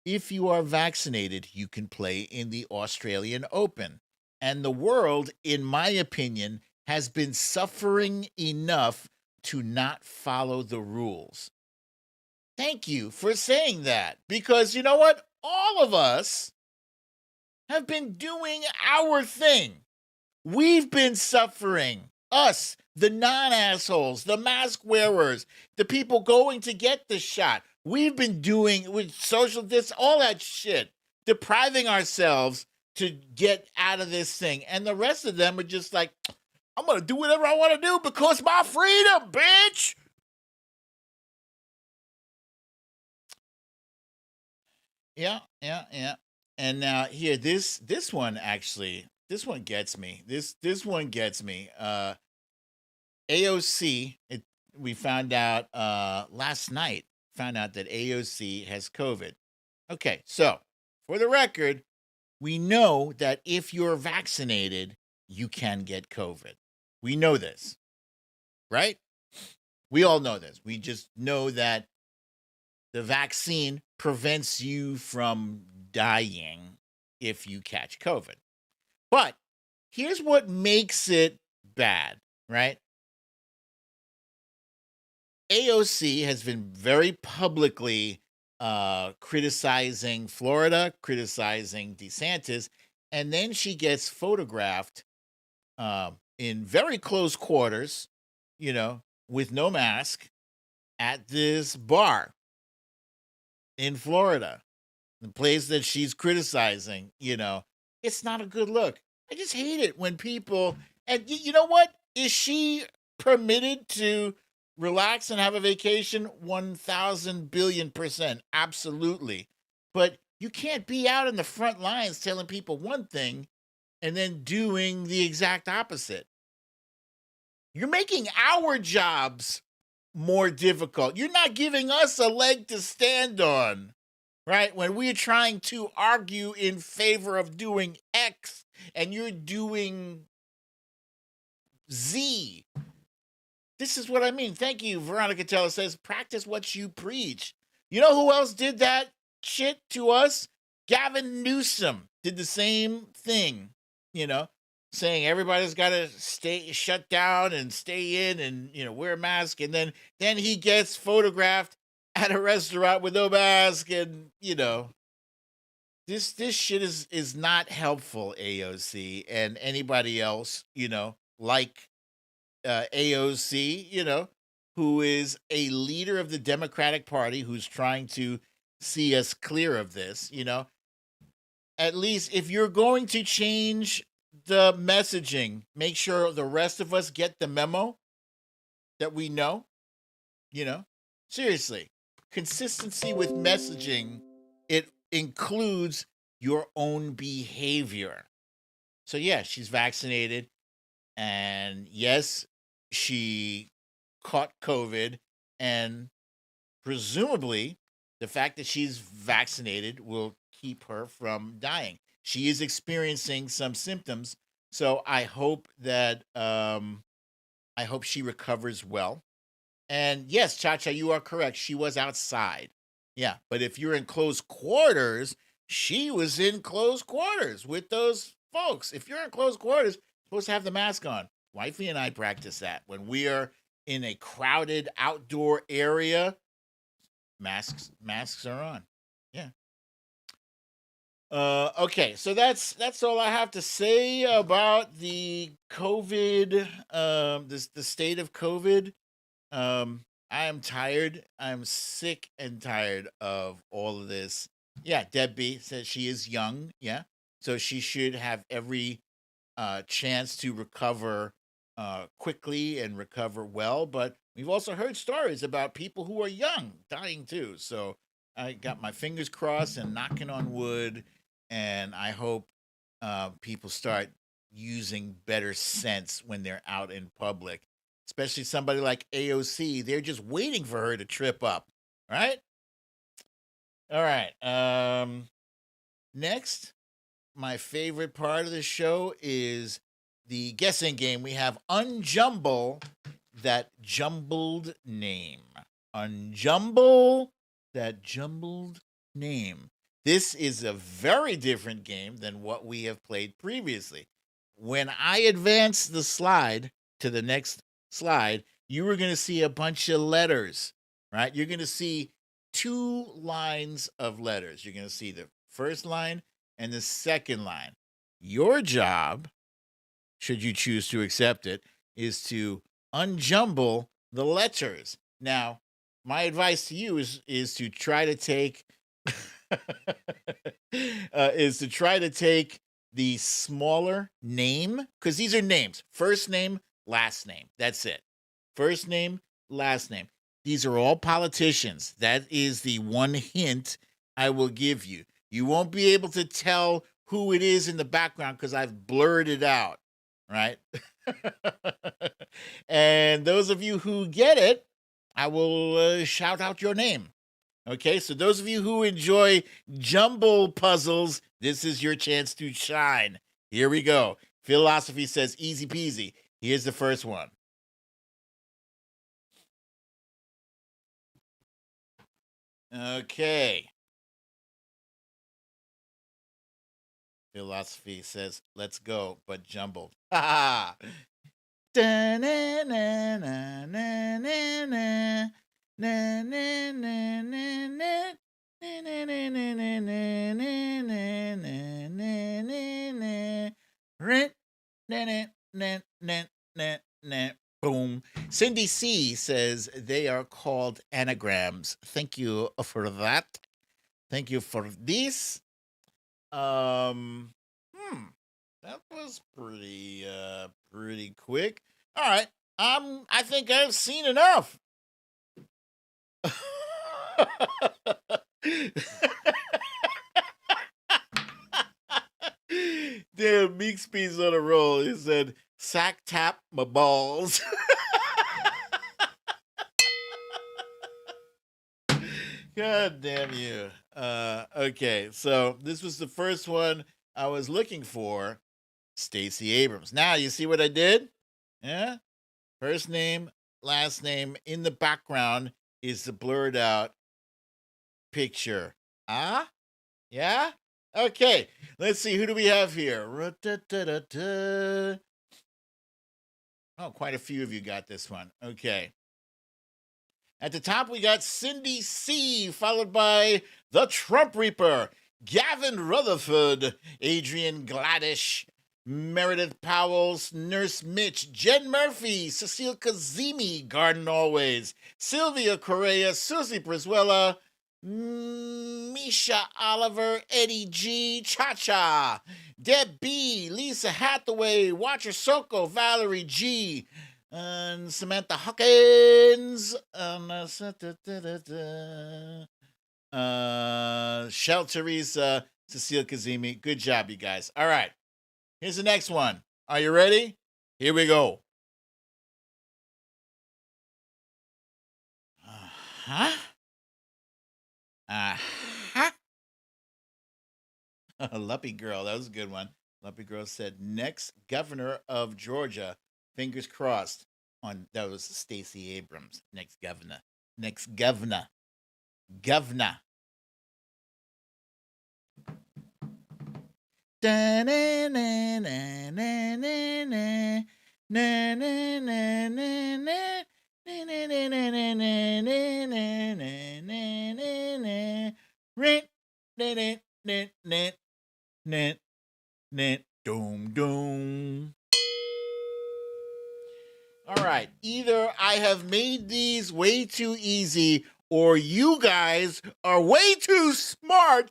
If you are vaccinated, you can play in the Australian Open. And the world, in my opinion, has been suffering enough to not follow the rules." Thank you for saying that. Because you know what? All of us have been doing our thing. We've been suffering. Us, the non-assholes, the mask wearers, the people going to get the shot. We've been doing with social distance, all that shit, depriving ourselves to get out of this thing. And the rest of them are just like, I'm going to do whatever I want to do because my freedom, bitch. Yeah. And now here, this one actually, this one gets me. This one gets me. AOC, we found out last night, that AOC has COVID. Okay, so for the record, we know that if you're vaccinated, you can get COVID. We know this, right? We all know this. We just know that the vaccine prevents you from dying if you catch COVID. But here's what makes it bad, right? AOC has been very publicly criticizing Florida, criticizing DeSantis, and then she gets photographed in very close quarters, with no mask at this bar in Florida, the place that she's criticizing. It's not a good look. I just hate it when people, and you know what? Is she permitted to relax and have a vacation? 1,000 billion%. Absolutely. But you can't be out in the front lines telling people one thing and then doing the exact opposite. You're making our jobs more difficult. You're not giving us a leg to stand on, right? When we're trying to argue in favor of doing X and you're doing Z. This is what I mean. Thank you. Veronica Teller says, practice what you preach. You know who else did that shit to us? Gavin Newsom did the same thing, saying everybody's got to stay shut down and stay in and, wear a mask. And then he gets photographed at a restaurant with no mask. And, this shit is not helpful, AOC, and anybody else, like AOC, who is a leader of the Democratic Party, who's trying to see us clear of this, at least if you're going to change the messaging, make sure the rest of us get the memo that we know, seriously, consistency with messaging, it includes your own behavior. So yeah, she's vaccinated, and yes, she caught COVID, and presumably the fact that she's vaccinated will keep her from dying. She is experiencing some symptoms, so I hope that I hope she recovers well. And yes, Cha-Cha, you are correct. She was outside. Yeah, but if you're in close quarters, she was in close quarters with those folks. If you're in close quarters, you're supposed to have the mask on. Wifey and I practice that. When we are in a crowded outdoor area, masks are on. Yeah. Okay, so that's all I have to say about the COVID, the state of COVID. I am tired. I'm sick and tired of all of this. Yeah, Debbie says she is young. Yeah, so she should have every chance to recover quickly and recover well. But we've also heard stories about people who are young dying too. So I got my fingers crossed and knocking on wood, and I hope people start using better sense when they're out in public, especially somebody like AOC. They're just waiting for her to trip up, right? All right. Next, my favorite part of the show is the guessing game. We have Unjumble That Jumbled Name. Unjumble That Jumbled Name. This is a very different game than what we have played previously. When I advance the slide to the next slide, you were going to see a bunch of letters, right? You're going to see 2 lines of letters. You're going to see the first line and the second line. Your job, should you choose to accept it, is to unjumble the letters. Now, my advice to you is to try to take the smaller name, because these are names. First name, last name. That's it. First name, last name. These are all politicians. That is the one hint I will give you. You won't be able to tell who it is in the background because I've blurred it out, right? And those of you who get it, I will shout out your name. Okay, so those of you who enjoy jumble puzzles, this is your chance to shine. Here we go. Philosophy says easy peasy. Here's the first one. Okay. Philosophy says, let's go, but jumbled. Ha ha. Boom. Cindy C says they are called anagrams. Thank you for that. Thank you for this. That was pretty quick. All right. I think I've seen enough. Damn, Meek Speed's on a roll. He said, sack tap my balls. God damn you. Okay, so this was the first one I was looking for. Stacey Abrams. Now, you see what I did? Yeah? First name, last name. In the background is the blurred out picture. Ah? Yeah? Okay, let's see. Who do we have here? Oh, quite a few of you got this one. Okay. At the top, we got Cindy C, followed by the Trump Reaper, Gavin Rutherford, Adrian Gladish, Meredith Powell's Nurse Mitch, Jen Murphy, Cecile Kazemi, Garden Always, Sylvia Correa, Susie Brizuela, Misha Oliver, Eddie G, Cha-Cha, Deb B, Lisa Hathaway, Watcher Soko, Valerie G, and Samantha Hawkins, Shel Teresa, Cecile Kazemi. Good job, you guys. All right. Here's the next one. Are you ready? Here we go. Uh-huh. Uh-huh. Luppy Girl, that was a good one. Luppy Girl said, next governor of Georgia, fingers crossed. On that was Stacey Abrams. Next governor. Next governor. Governor. Doom doom. All right. Either I have made these way too easy, or you guys are way too smart.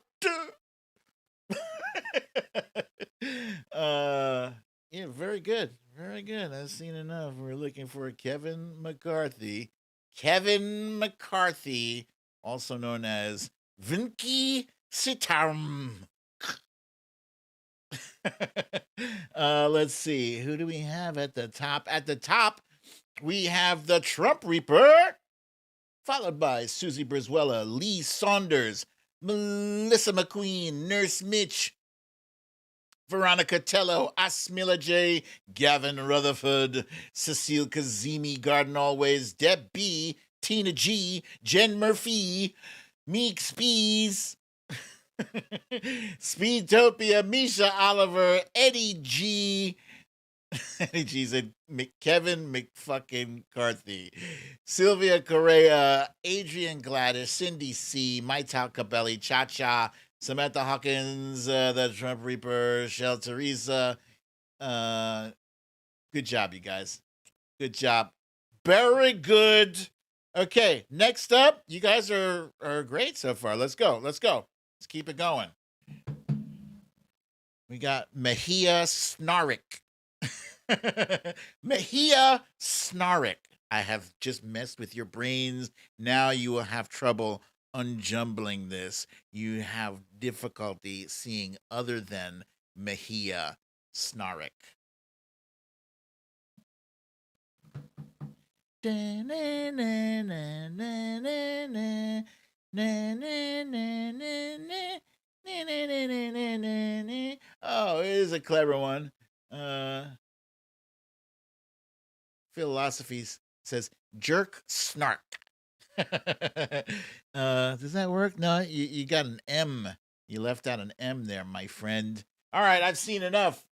Yeah, very good. Very good. I've seen enough. We're looking for Kevin McCarthy. Kevin McCarthy, also known as Vinky Sitaram. Let's see. Who do we have at the top? At the top, we have the Trump Reaper, followed by Susie Brizuela, Lee Saunders, Melissa McQueen, Nurse Mitch, Veronica Tello, Asmila J, Gavin Rutherford, Cecile Kazemi, Garden Always, Deb B, Tina G, Jen Murphy, Meek Spees, Speedtopia, Misha Oliver, Eddie G. Eddie G said Kevin McFucking Carthy, Sylvia Correa, Adrian Gladys, Cindy C, Maital Cabelli, Cha Cha, Samantha Hawkins, the Trump Reaper, Shel Teresa. Good job, you guys. Good job. Very good. Okay, next up, you guys are great so far. Let's go. Let's keep it going. We got Mejia Snarrick. Mejia Snarrick. I have just messed with your brains. Now you will have trouble unjumbling this. You have difficulty seeing other than Mejia Snarrick. Oh, it is a clever one. Philosophy says jerk snark. Does that work? No, you got an M. You left out an M there, my friend. All right, I've seen enough.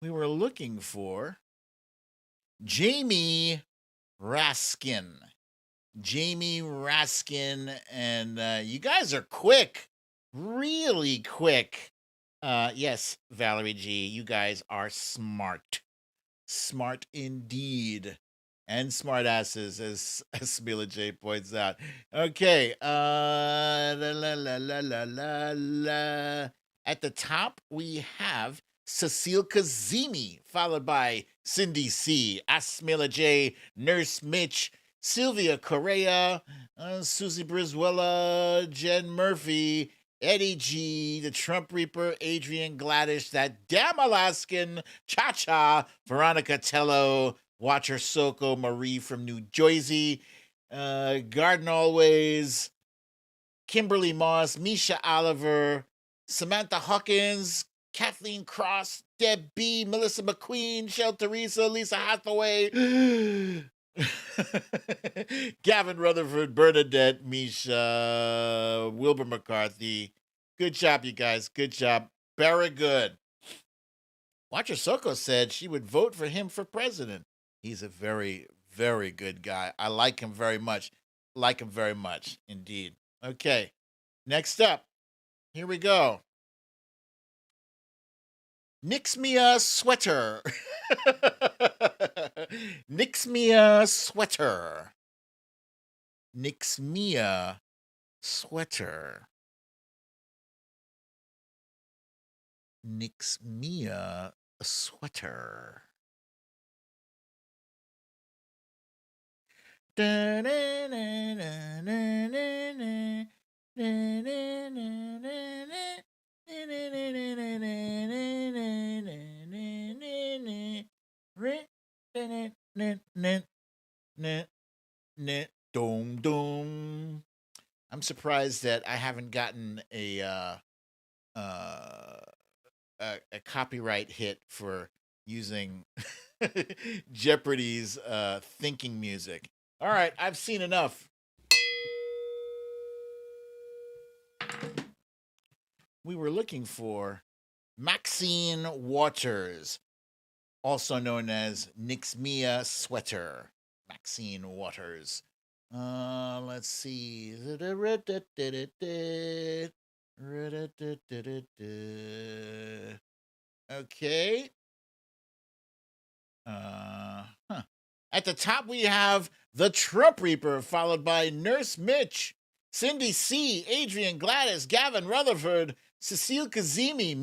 We were looking for Jamie Raskin. Jamie Raskin, and you guys are quick, really quick. Yes, Valerie G, you guys are smart. Smart indeed. And smart asses, as Smila J points out. Okay, la, la, la, la, la, la, la. At the top, we have Cecile Kazemi, followed by Cindy C, Asmila J, Nurse Mitch, Sylvia Correa, Susie Brizuela, Jen Murphy, Eddie G, the Trump Reaper, Adrian Gladys, that damn Alaskan, Cha Cha, Veronica Tello, Watcher Soko, Marie from New Jersey, Garden Always, Kimberly Moss, Misha Oliver, Samantha Hawkins, Kathleen Cross, Deb B, Melissa McQueen, Shel Teresa, Lisa Hathaway, Gavin Rutherford, Bernadette, Misha, Wilbur McCarthy. Good job, you guys. Good job. Very good. Watcher Soko said she would vote for him for president. He's a very, very good guy. I like him very much. Like him very much, indeed. Okay. Next up. Here we go. Nix me a sweater. Nix me a sweater. Nix me a sweater. Nix me a sweater. Doom doom. I'm surprised that I haven't gotten uh, a copyright hit for using Jeopardy's thinking music. All right, I've seen enough. We were looking for Maxine Waters, also known as Nixmia Sweater. Maxine Waters. Let's see. Okay. Huh. At the top, we have the Trump Reaper, followed by Nurse Mitch, Cindy C, Adrian Gladys, Gavin Rutherford, Cecile Kazemi,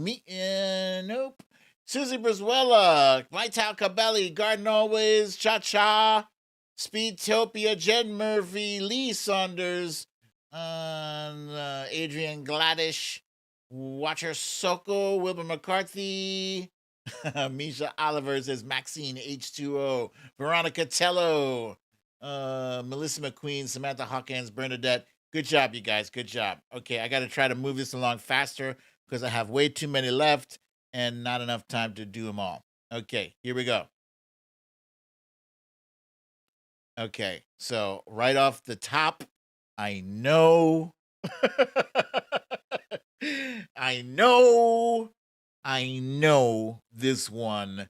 nope, Susie Brizuela, Vital Cabelli, Garden Always, Cha Cha, Speedtopia, Jen Murphy, Lee Saunders, Adrian Gladys, Watcher Soko, Wilbur McCarthy, Misha Oliver says Maxine H2O, Veronica Tello, Melissa McQueen, Samantha Hawkins, Bernadette. Good job, you guys. Good job. Okay, I got to try to move this along faster because I have way too many left and not enough time to do them all. Okay, here we go. Okay, so right off the top, I know. I know this one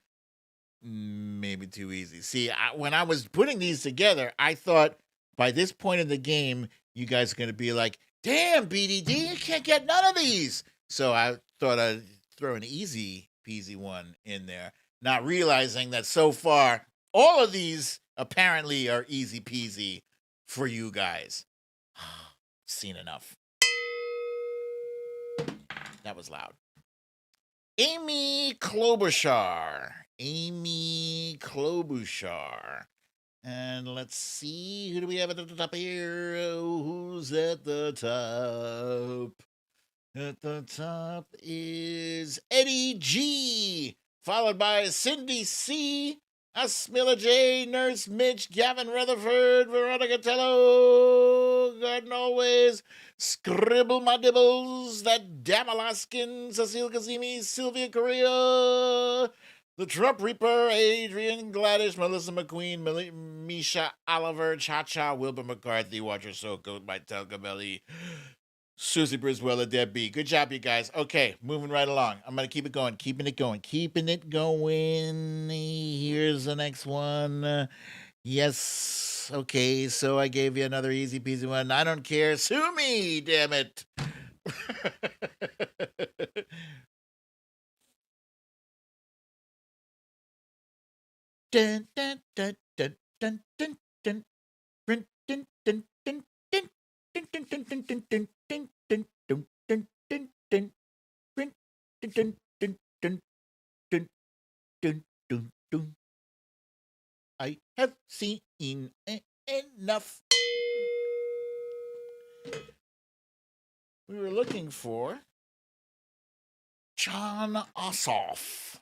maybe too easy. See, when I was putting these together, I thought by this point in the game, you guys are going to be like, damn, BDD, you can't get none of these. So I thought I'd throw an easy peasy one in there, not realizing that so far, all of these apparently are easy peasy for you guys. Seen enough. That was loud. Amy Klobuchar. And let's see, who do we have at the top here? Who's at the top? At the top is Eddie G, followed by Cindy C, Asmila J, Nurse Mitch, Gavin Rutherford, Veronica Tello, Garden Always, Scribble My Dibbles, That Damn Alaskan, Cecile Kazemi, Sylvia Correa, the Trump Reaper, Adrian Gladys, Melissa McQueen, Misha Oliver, Cha Cha, Wilbur McCarthy, Watcher Soko, Vital Cabelli, Susie Brizuela, Debbie. Good job, you guys. Okay, moving right along. I'm going to keep it going. Keeping it going. Here's the next one. Yes. Okay, so I gave you another easy peasy one. I don't care. Sue me, damn it. Dun, dun, dun, dun, dun, dun, dun. Dun, dun, dun, dun, dun. Dun, dun, dun, dun, dun, dun, dun, dun, dun, dun, dun, dun. Dun, dun, dun, dun, dun, dun, dun, dun, dun. I have seen enough. We were looking for John Ossoff.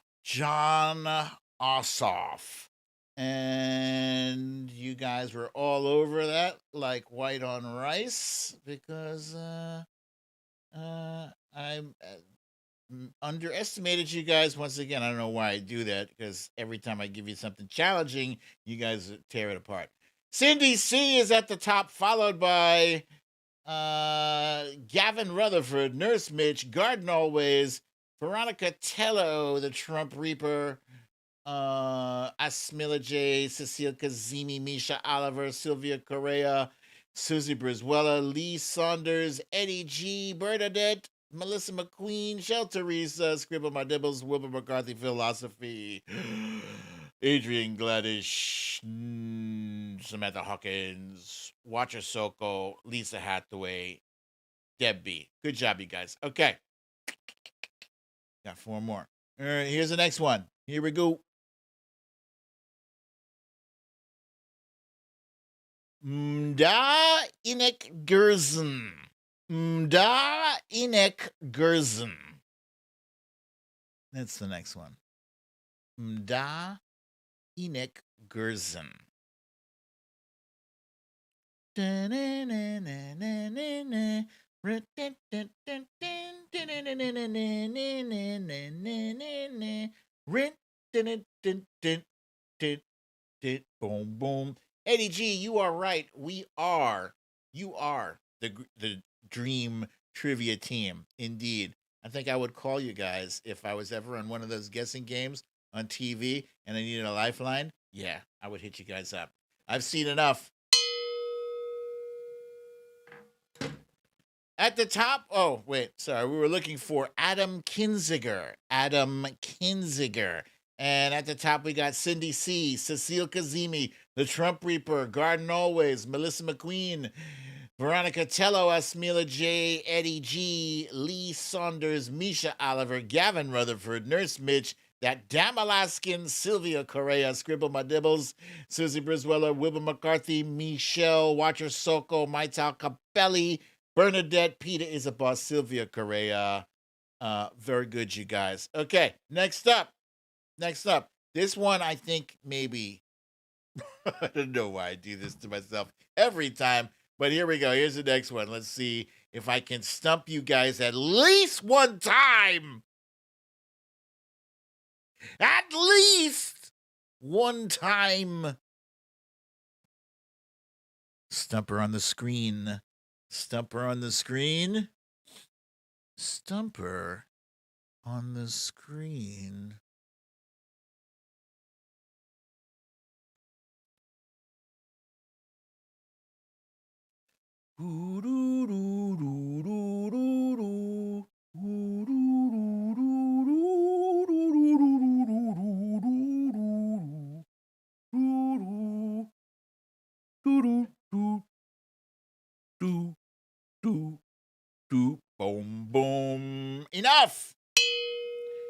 And you guys were all over that like white on rice because I underestimated you guys once again. I don't know why I do that because every time I give you something challenging, you guys tear it apart. Cindy C is at the top, followed by Gavin Rutherford, Nurse Mitch, Garden Always, Veronica Tello, the Trump Reaper, Asmila J, Cecile Kazemi, Misha Oliver, Sylvia Correa, Susie Brizuela, Lee Saunders, Eddie G, Bernadette, Melissa McQueen, Shel Teresa, Scribble My Dibbles, Wilbur McCarthy Philosophy, Adrian Gladys, Samantha Hawkins, Watcher Soko, Lisa Hathaway, Debbie. Good job, you guys. Okay. Got four more. All right, here's the next one. Here we go. Mda Inek Gerzen. That's the next one. Mda Inek Gerzen. Boom, boom. Eddie G, you are right. You are the dream trivia team. Indeed. I think I would call you guys if I was ever on one of those guessing games on TV and I needed a lifeline. Yeah, I would hit you guys up. I've seen enough. At the top, oh, wait, sorry. We were looking for Adam Kinziger. Adam Kinziger. And at the top, we got Cindy C., Cecile Kazemi, The Trump Reaper, Garden Always, Melissa McQueen, Veronica Tello, Asmila J., Eddie G., Lee Saunders, Misha Oliver, Gavin Rutherford, Nurse Mitch, that damn Alaskan, Sylvia Correa, Scribble My Dibbles, Susie Brisweller, Wilbur McCarthy, Michelle, Watcher Soko, Maital Capelli, Bernadette, Peter is a boss, Sylvia Correa. Very good, you guys. Okay, next up. This one, I think maybe, I don't know why I do this to myself every time, but here we go. Here's the next one. Let's see if I can stump you guys at least one time. At least one time. Stumper on the screen. Stumper on the screen. Stumper on the screen. Boom, boom. Enough.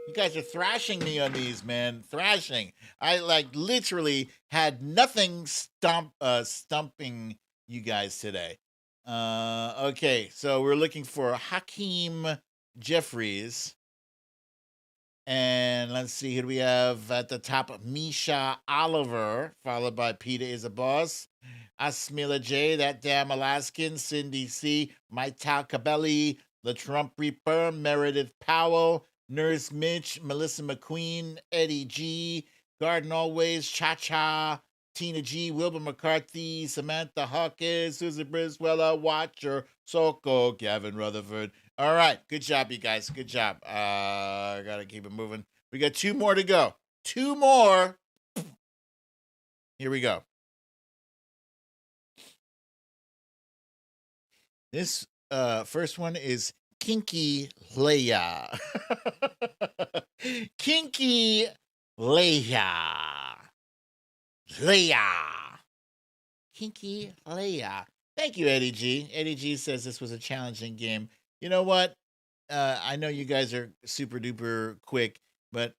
You guys are thrashing me on these, man. Thrashing. I literally had nothing stumping you guys today. Okay, so we're looking for Hakeem Jeffries. And let's see, who do we have at the top? Misha Oliver, followed by Peter is a boss. Asmila J., that damn Alaskan, Cindy C., Maital Cabelli, The Trump Reaper, Meredith Powell, Nurse Mitch, Melissa McQueen, Eddie G., Garden Always, Cha-Cha, Tina G., Wilbur McCarthy, Samantha Hawkins, Susan Briswella, Watcher, Soko, Gavin Rutherford. All right, good job, you guys. Good job. I gotta keep it moving. We got 2 more to go. 2 more. Here we go. This first one is Kinky Leia. Kinky Leia. Kinky Leia. Thank you, Eddie G. Eddie G says this was a challenging game. You know what? I know you guys are super duper quick, but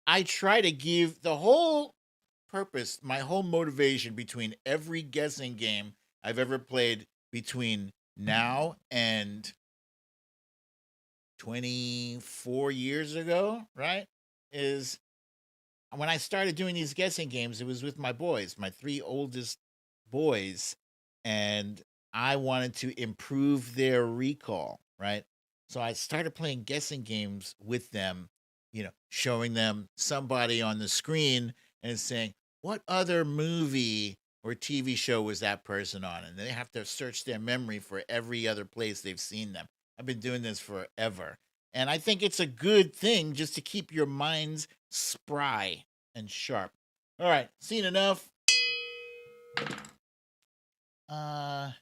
I try to give the whole purpose, my whole motivation between every guessing game I've ever played between now and 24 years ago, right? Is when I started doing these guessing games, it was with my boys, my 3 oldest boys, and I wanted to improve their recall, right? So I started playing guessing games with them, showing them somebody on the screen and saying, what other movie or TV show was that person on? And they have to search their memory for every other place they've seen them. I've been doing this forever. And I think it's a good thing just to keep your minds spry and sharp. All right, seen enough. Oh,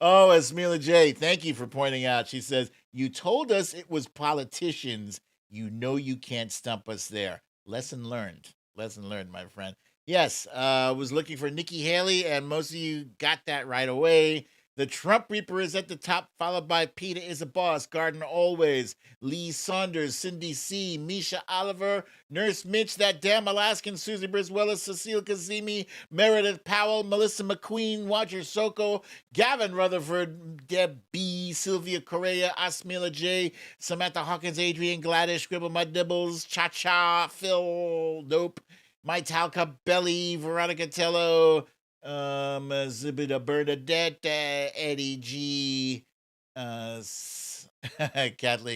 Esmila J., thank you for pointing out. She says, you told us it was politicians. You know you can't stump us there. Lesson learned. Lesson learned, my friend. Yes, was looking for Nikki Haley, and most of you got that right away. The Trump Reaper is at the top, followed by Peter is a Boss, Garden Always, Lee Saunders, Cindy C., Misha Oliver, Nurse Mitch, that damn Alaskan, Susie Briswella, Cecile Kazemi, Meredith Powell, Melissa McQueen, Watcher Soko, Gavin Rutherford, Deb B., Sylvia Correa, Asmila J., Samantha Hawkins, Adrian Gladys, Scribble My Dibbles, Cha-Cha, Phil, Nope, My Talca Belly, Veronica Tello, Zibida Bernadette, Eddie G, Kathleen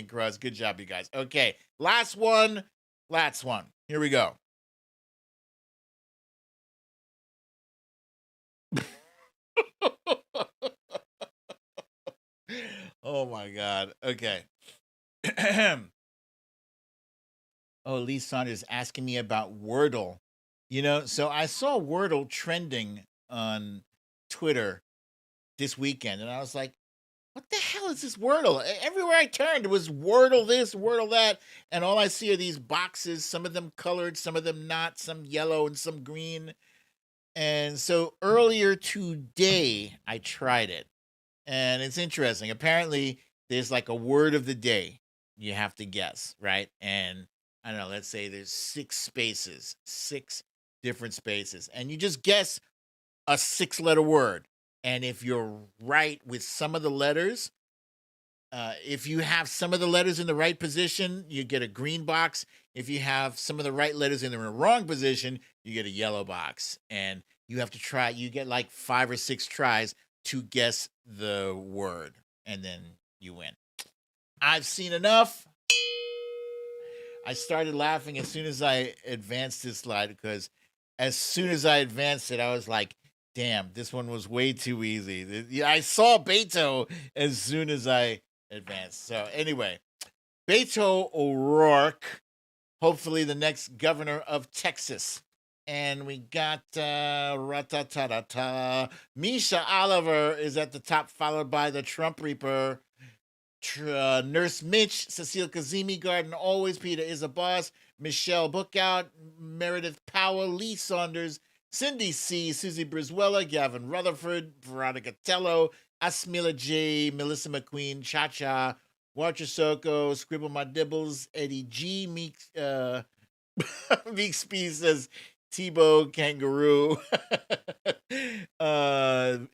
Cross. Good job, you guys. Okay, last one. Here we go. Oh my God. Okay. Oh, Lee Saunders asking me about Wordle. So I saw Wordle trending on Twitter this weekend, and I was like, what the hell is this Wordle? Everywhere I turned, it was Wordle this, Wordle that, and all I see are these boxes, some of them colored, some of them not, some yellow and some green. And so earlier today, I tried it, and it's interesting. Apparently, there's like a word of the day you have to guess, right? And I don't know, let's say there's 6 different spaces, and you just guess a 6-letter word. And if you're right with some of the letters, if you have some of the letters in the right position, you get a green box. If you have some of the right letters in the wrong position, you get a yellow box. And you have to try, you get like 5 or 6 tries to guess the word, and then you win. I've seen enough. I started laughing as soon as I advanced this slide, because as soon as I advanced it, I was like, damn, this one was way too easy. Yeah, I saw Beto as soon as I advanced. So anyway, Beto O'Rourke, hopefully the next governor of Texas. And we got Misha Oliver is at the top, followed by the Trump Reaper, Nurse Mitch, Cecile Kazemi, Garden Always, Peter is a Boss, Michelle Bookout, Meredith Powell, Lee Saunders, Cindy C, Susie Brizuela, Gavin Rutherford, Veronica Tello, Asmila J, Melissa McQueen, Cha Cha, Walter Soko, Scribble My Dibbles, Eddie G, Meek, Meek Speed says Tebow Kangaroo,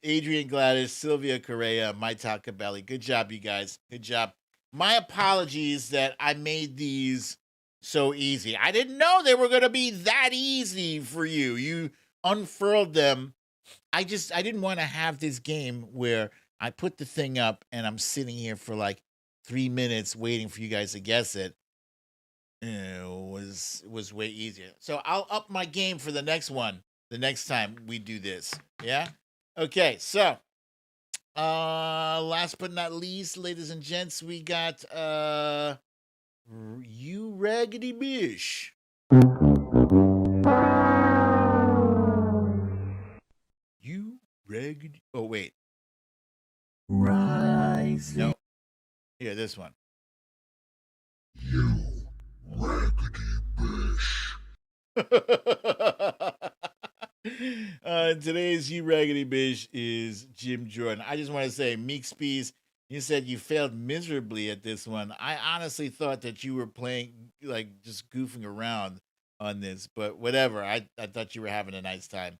Adrian Gladys, Sylvia Correa, Maita Cabelli. Good job, you guys. Good job. My apologies that I made these so easy. I didn't know they were going to be that easy for you. You unfurled them. I didn't want to have this game where I put the thing up and I'm sitting here for like 3 minutes waiting for you guys to guess it. It was way easier. So I'll up my game for the next one. The next time we do this. Yeah? Okay, so last but not least, ladies and gents, we got you Raggedy Bish. You Raggedy. Oh wait. Rise. No. Here, this one. You Raggedy Bish. Today's You Raggedy Bish is Jim Jordan. I just want to say, Meek Spees, you said you failed miserably at this one. I honestly thought that you were playing, like, just goofing around on this, but whatever. I thought you were having a nice time.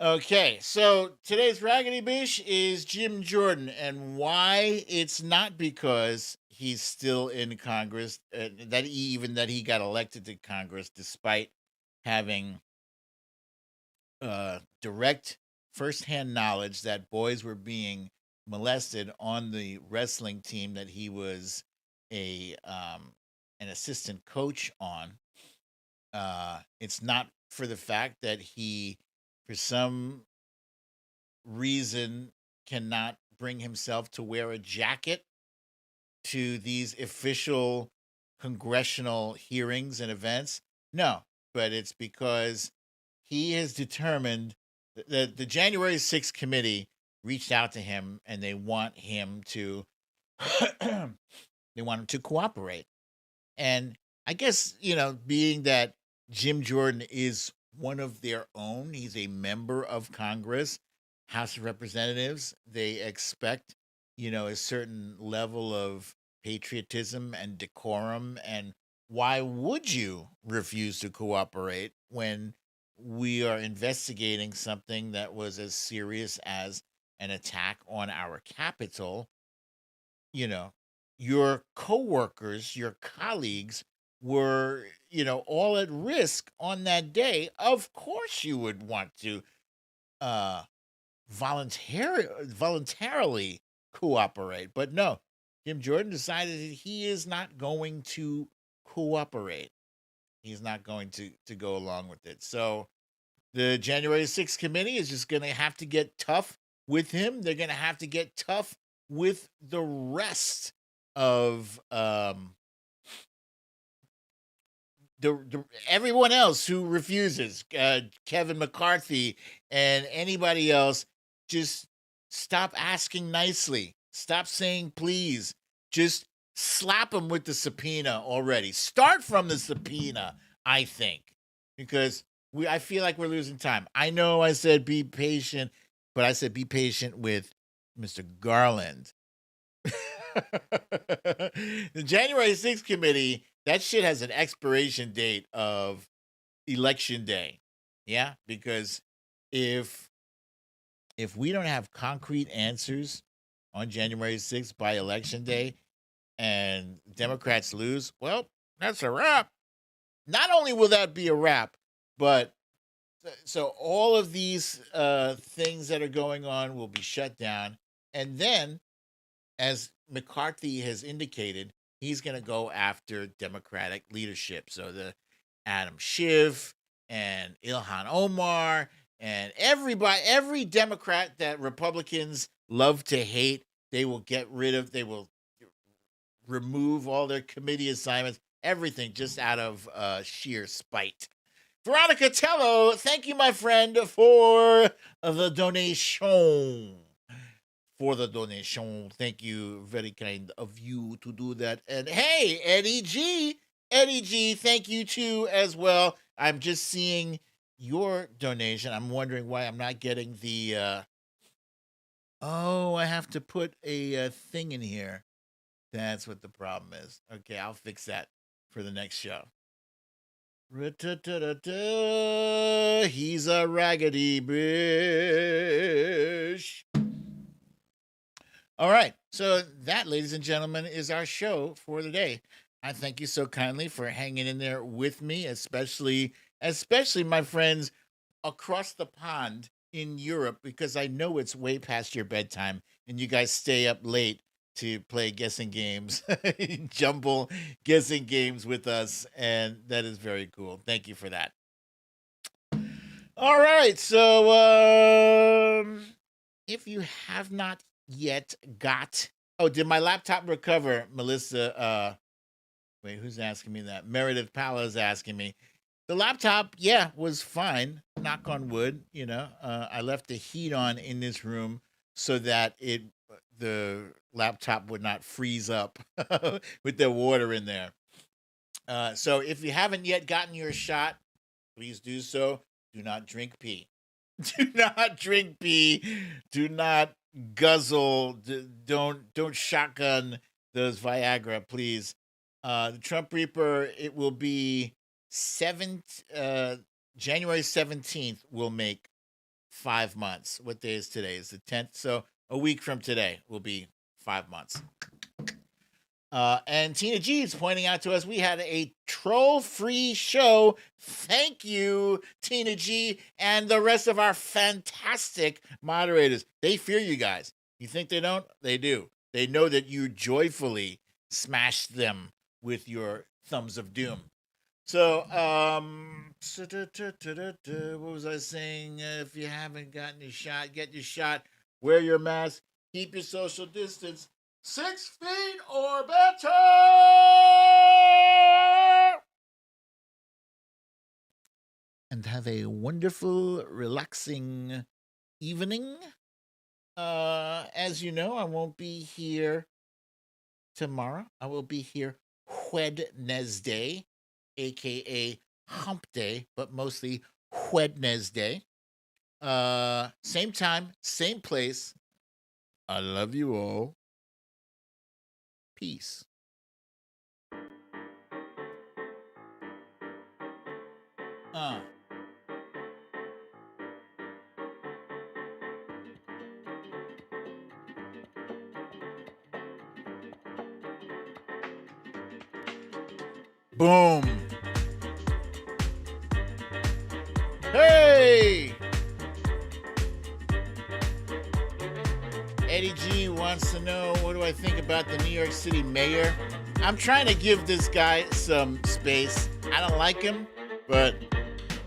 Okay, so today's Raggedy Bish is Jim Jordan, and why? It's not because he's still in Congress, that he got elected to Congress despite having direct firsthand knowledge that boys were being molested on the wrestling team that he was an assistant coach on. It's not for the fact that he, for some reason, cannot bring himself to wear a jacket to these official congressional hearings and events. No, but it's because he has determined that the January 6th committee reached out to him and they want him to cooperate. And I guess, being that Jim Jordan is one of their own, he's a member of Congress, House of Representatives, they expect, a certain level of patriotism and decorum. And why would you refuse to cooperate when we are investigating something that was as serious as an attack on our Capitol? Your coworkers, your colleagues were, all at risk on that day, of course you would want to uh voluntarily cooperate. But no, Jim Jordan decided that he is not going to cooperate. He's not going to go along with it. So the January 6th committee is just going to have to get tough with him. They're going to have to get tough with the rest of everyone else who refuses. Kevin McCarthy and anybody else, just stop asking nicely. Stop saying please. Just slap them with the subpoena already. Start from the subpoena, I think, because I feel like we're losing time. I know I said be patient, but I said be patient with Mr. Garland. The January 6th committee, that shit has an expiration date of election day. Yeah, because if we don't have concrete answers on January 6th by election day and Democrats lose, well, that's a wrap. Not only will that be a wrap, but so all of these things that are going on will be shut down. And then, as McCarthy has indicated, he's going to go after Democratic leadership. So the Adam Schiff and Ilhan Omar and every Democrat that Republicans love to hate, they will get rid of. They will remove all their committee assignments, everything, just out of sheer spite. Veronica Tello, thank you, my friend, for the donation. Thank you. Very kind of you to do that. And hey, Eddie G, thank you too as well. I'm just seeing your donation. I'm wondering why I'm not getting the I have to put a thing in here. That's what the problem is. Okay, I'll fix that for the next show. He's a raggedy bitch. All right. So that, ladies and gentlemen, is our show for the day. I thank you so kindly for hanging in there with me, especially my friends across the pond in Europe, because I know it's way past your bedtime and you guys stay up late to play guessing games, jumble guessing games with us, and that is very cool. Thank you for that. All right, so if you have not yet got, did my laptop recover, Melissa? Wait, who's asking me that? Meredith Pala is asking me. The laptop, was fine. Knock on wood. I left the heat on in this room so that the laptop would not freeze up with the water in there. So if you haven't yet gotten your shot, please do so. Do not drink pee. Do not drink pee. Do not guzzle. Don't shotgun those Viagra, please. The Trump Reaper, it will be January 17th will make 5 months. What day is today? Is the 10th? So a week from today will be 5 months. And Tina G is pointing out to us we had a troll-free show. Thank you, Tina G, and the rest of our fantastic moderators. They fear you guys. You think they don't? They do. They know that you joyfully smash them with your thumbs of doom. So, what was I saying? If you haven't gotten your shot, get your shot. Wear your mask. Keep your social distance. 6 feet or better. And have a wonderful, relaxing evening. As you know, I won't be here tomorrow. I will be here Wednesday, aka Hump Day, but mostly Wednesday. Same time, same place. I love you all. Peace. Boom. Hey! Eddie G wants to know, what do I think about the New York City mayor? I'm trying to give this guy some space. I don't like him, but,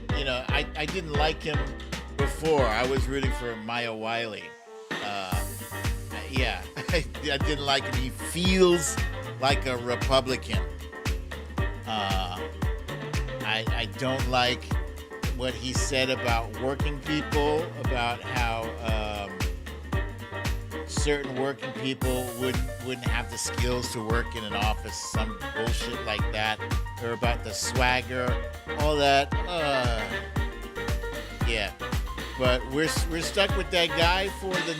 I didn't like him before. I was rooting for Maya Wiley. Yeah, I didn't like him. He feels like a Republican. I don't like what he said about working people, about how certain working people wouldn't have the skills to work in an office, some bullshit like that, or about the swagger, all that. Yeah, but we're stuck with that guy for the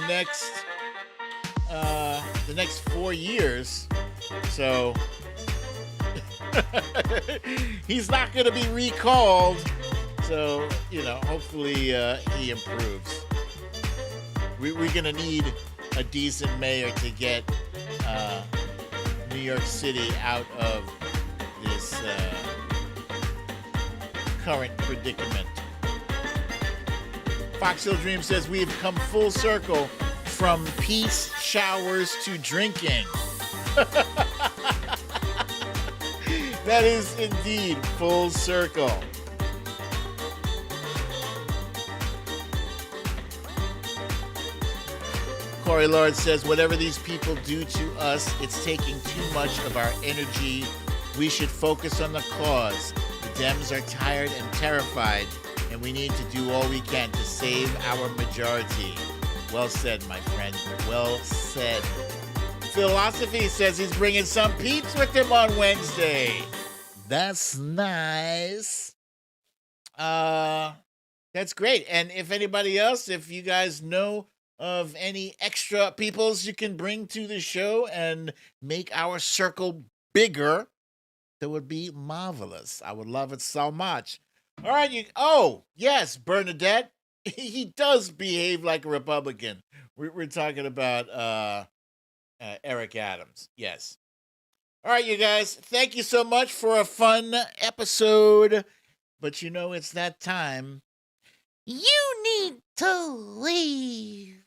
next 4 years, so he's not going to be recalled. So hopefully he improves. We're going to need a decent mayor to get New York City out of this current predicament. Fox Hill Dream says we have come full circle from peace showers to drinking. That is indeed full circle. Corey Lord says, whatever these people do to us, it's taking too much of our energy. We should focus on the cause. The Dems are tired and terrified, and we need to do all we can to save our majority. Well said, my friend. Well said. Philosophy says he's bringing some peeps with him on Wednesday. That's nice. That's great. And if anybody else, if you guys know of any extra peoples you can bring to the show and make our circle bigger, that would be marvelous. I would love it so much. All right, yes, Bernadette. He does behave like a Republican. We're talking about Eric Adams. Yes. All right, you guys. Thank you so much for a fun episode. But it's that time. You need to leave.